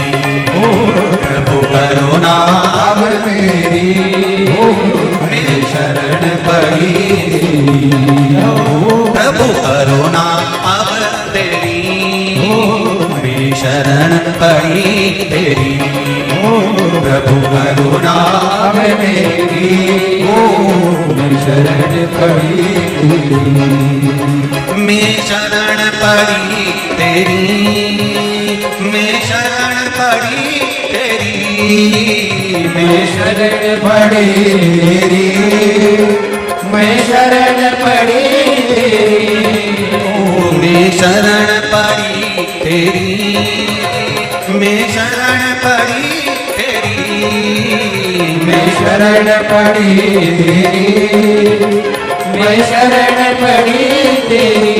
C: प्रभु करुणा
B: अब मेरी
C: मैं शरण पड़ी, प्रभु करुणा अब तेरी मैं शरण पड़ी तेरी, प्रभु करुणा
B: अब मेरी शरण पड़ी,
C: मैं शरण पड़ी तेरी, मैं शरण पड़ी तेरी,
B: मैं शरण पड़ी तेरी, मैं शरण पड़ी
C: मैं शरण पड़ी तेरी, मैं शरण पड़ी तेरी,
B: मैं शरण पड़ी तेरी, मैं शरण पड़ी तेरी,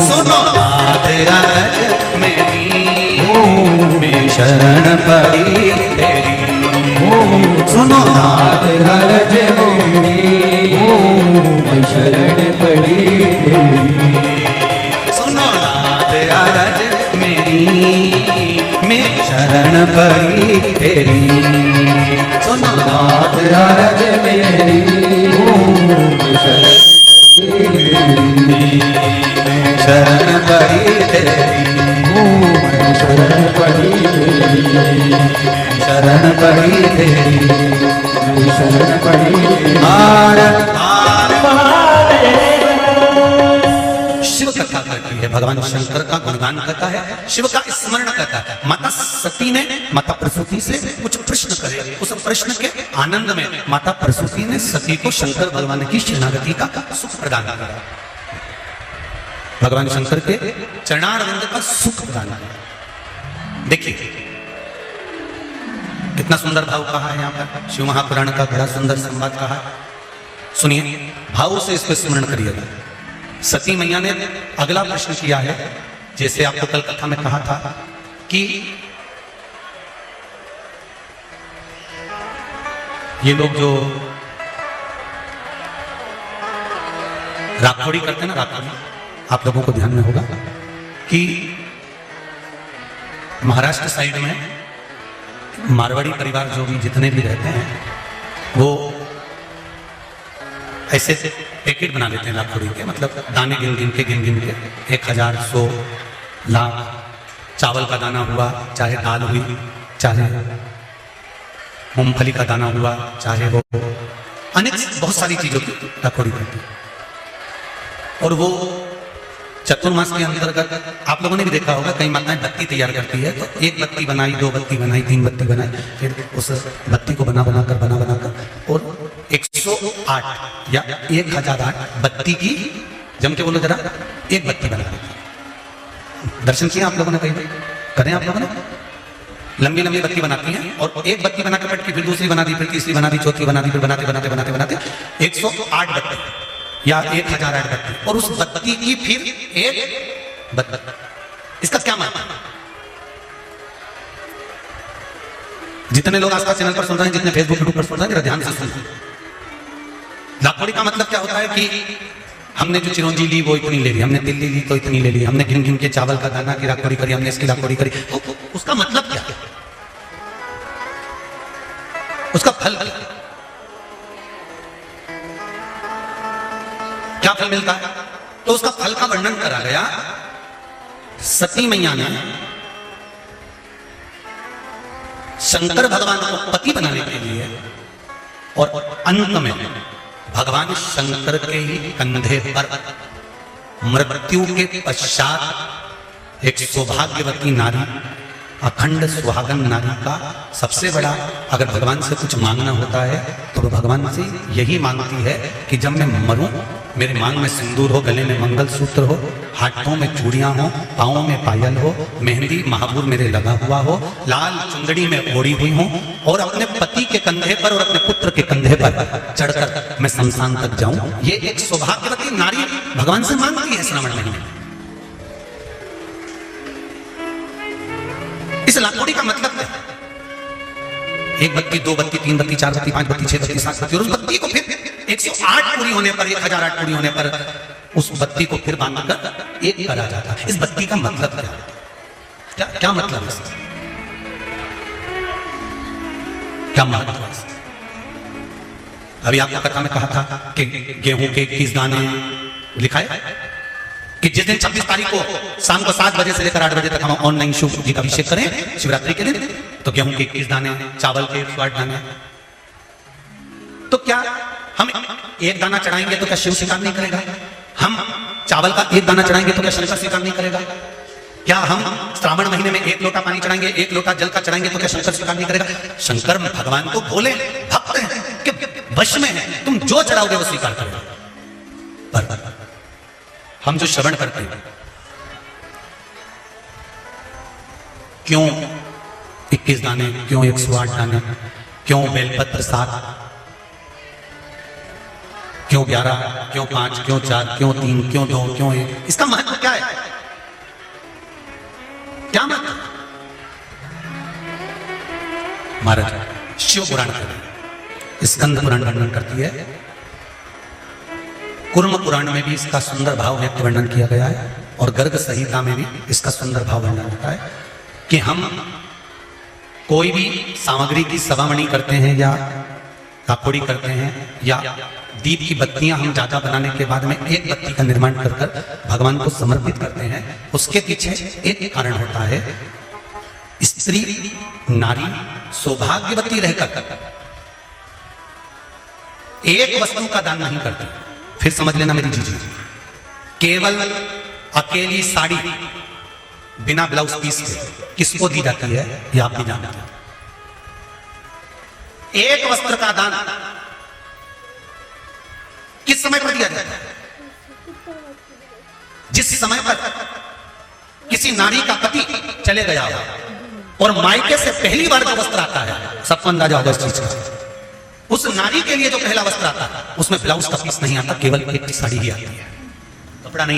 C: सुनो बात राज मेरी, मैं शरण पड़ी तेरी, सुनो
B: नाथ हरज मेरी मैं शरण पड़ी तेरी,
C: सुनो नाथ राज मेरी मैं शरण पड़ी तेरी, सुनो
B: नाथ हरज मेरी मैं
C: शरण पड़ी तेरी,
B: मैं शरण पड़ी तेरी,
C: शरण पड़ी तेरी,
B: मैं शरण पड़ी तेरी।
C: हार हार शिव कथा करती है, भगवान शंकर का गुणगान करता है, शिव का स्मरण करता है। माता सती ने माता प्रसूति से कुछ प्रश्न करे, उस प्रश्न के आनंद में माता प्रसूति ने सती को शंकर भगवान की शरणागति का सुख प्रदान करा, भगवान शंकर के चरणारविंद का सुख प्रदान करा। देखिए कितना सुंदर भाव कहा है यहाँ पर, शिव महापुराण का बड़ा सुंदर संवाद कहा है। सुनिए, भाव से इसको स्मरण करिएगा। सती मैया ने अगला प्रश्न किया है, जैसे आपको कल कथा में कहा था कि ये लोग जो राखोड़ी करते हैं ना, राखोड़ी आप लोगों को ध्यान में होगा कि महाराष्ट्र साइड में मारवाड़ी परिवार जो भी जितने भी रहते हैं वो ऐसे पैकेट बना लेते हैं राखोड़ी के, मतलब दाने गिन गिन के 1000, 100, लाख चावल का दाना हुआ, चाहे दाल हुई, चाहे मूंगफली का दाना हुआ, चाहे वो अनेक बहुत सारी चीजों की राखोड़ी करती है। और वो चतुर्मास के अंतर्गत आप लोगों ने भी देखा होगा, कई माताएं बत्ती तैयार करती है, तो 1 बत्ती बनाई, 2 बत्ती बनाई, 3 बत्ती बनाई, फिर उस बत्ती को बना बनाकर और 108 या 1008 बत्ती की, जम के बोलो जरा, 1 बत्ती बना देती। दर्शन किया आप लोगों ने, कहीं करें आप लोगों ने? लंबी लंबी बत्ती बनाती हैं और 1 बत्ती बनाकर बैठ के फिर दूसरी बना दी, फिर तीसरी बना दी, चौथी बना दी, फिर बनाते 108 बत्ती या 1008 बत्ती, और उस बत्ती की फिर 1 बत्ती। इसका क्या मतलब? जितने लोग आसपास चैनल पर सुन रहे हैं, जितने फेसबुक यूट्यूब पर सुन रहे हैं, जरा ध्यान से सुनिए। राखोड़ी का मतलब क्या होता है कि हमने जो चिरौंजी ली वो इतनी ले ली, हमने तिल्ली ली तो इतनी ले ली, हमने गिन गिन के चावल का दाना की राखोड़ी करी, हमने इसकी राखोड़ी करी, तो उसका मतलब क्या है? उसका फल क्या फल मिलता है? तो उसका फल का वर्णन करा गया। सती मैया ने शंकर भगवान को पति बनाने के लिए और अंत में भगवान शंकर के ही कंधे पर मृत्यु के पश्चात एक सौभाग्यवती नारी, अखंड सुहागन नारी का सबसे बड़ा, अगर भगवान से कुछ मांगना होता है तो वो भगवान से यही मांगती है कि जब मैं मरूं मेरे मांग में सिंदूर हो, गले में मंगलसूत्र हो, हाथों में चूड़ियां हो, पांवों में पायल हो, मेहंदी महाबूर मेरे लगा हुआ हो, लाल चुंदड़ी में ओढ़ी हुई हो और अपने पति के कंधे पर और अपने पुत्र के कंधे पर चढ़कर मैं शमशान तक जाऊं। ये एक सौभाग्यवती नारी भगवान से मांगती है श्रावण महीने में। इस लाखोड़ी का मतलब क्या है? एक बत्ती, दो बत्ती, तीन बत्ती, चार बत्ती, पांच बत्ती, छह बत्ती, सात बत्ती, और उस बत्ती को फिर 108 पूरी होने पर, 1008 पूरी होने पर उस बत्ती को फिर बांधकर एक करा जाता है। इस बत्ती का मतलब क्या है? क्या मतलब है? क्या महत्व है? अभी आपको कथा में कहा था कि गेहूं के 21 दाने लिखा है कि जिस दिन 26 तारीख को शाम को 7 बजे से लेकर 8 बजे तक हम ऑनलाइन शिव जी का अभिषेक करें शिवरात्रि के दिन, तो गेहूं के 21 दाने, चावल के 108 दाने। तो क्या हम एक दाना चढ़ाएंगे तो क्या शिव स्वीकार नहीं करेगा? हम चावल का एक दाना चढ़ाएंगे तो क्या शंकर स्वीकार नहीं करेगा? क्या हम श्रावण महीने में 1 लोटा पानी चढ़ाएंगे, 1 लोटा जल का चढ़ाएंगे तो क्या शंकर स्वीकार नहीं करेगा? शंकर भगवान तो भोले भक्त हैं, कि वश में है, तुम जो चढ़ाओगे वो स्वीकार करेगा। पर हम जो श्रवण करते हैं, क्यों 21 दाने, क्यों 108 दाने, क्यों बेलपत्र 7, क्यों 11, क्यों 5, क्यों 4, क्यों 3, क्यों 2, क्यों 1? इसका महत्व क्या है? क्या महत्व? महाराज शिव पुराण स्कंद पुराण वर्णन करती है, कुर्म पुराण में भी इसका सुंदर भाव व्यक्त वर्णन किया गया है, और गर्ग संहिता में भी इसका सुंदर भाव वर्णन होता है कि हम कोई भी सामग्री की सवामणि करते हैं या काकोड़ी करते हैं या दीप की बत्तियां हम ज्यादा बनाने के बाद में एक बत्ती का निर्माण कर भगवान को समर्पित करते हैं, उसके पीछे एक कारण होता है। स्त्री नारी सौभाग्यवती रहकर एक वस्तु का दान नहीं करती। फिर समझ लेना मेरी जीजी, केवल अकेली साड़ी बिना ब्लाउज पीस के किसको दी जाती है ये आप भी जानते हैं। एक वस्त्र का दान किस समय पर दिया जाता है? जिस समय पर किसी नारी का पति चले गया हो और मायके से पहली बार जो वस्त्र आता है, सबको अंदाजा होगा इस चीज का, उस नारी के लिए जो पहला वस्त्र आता है उसमें ब्लाउज का पीस नहीं आता, केवल एक साड़ी ही आती है, कपड़ा नहीं।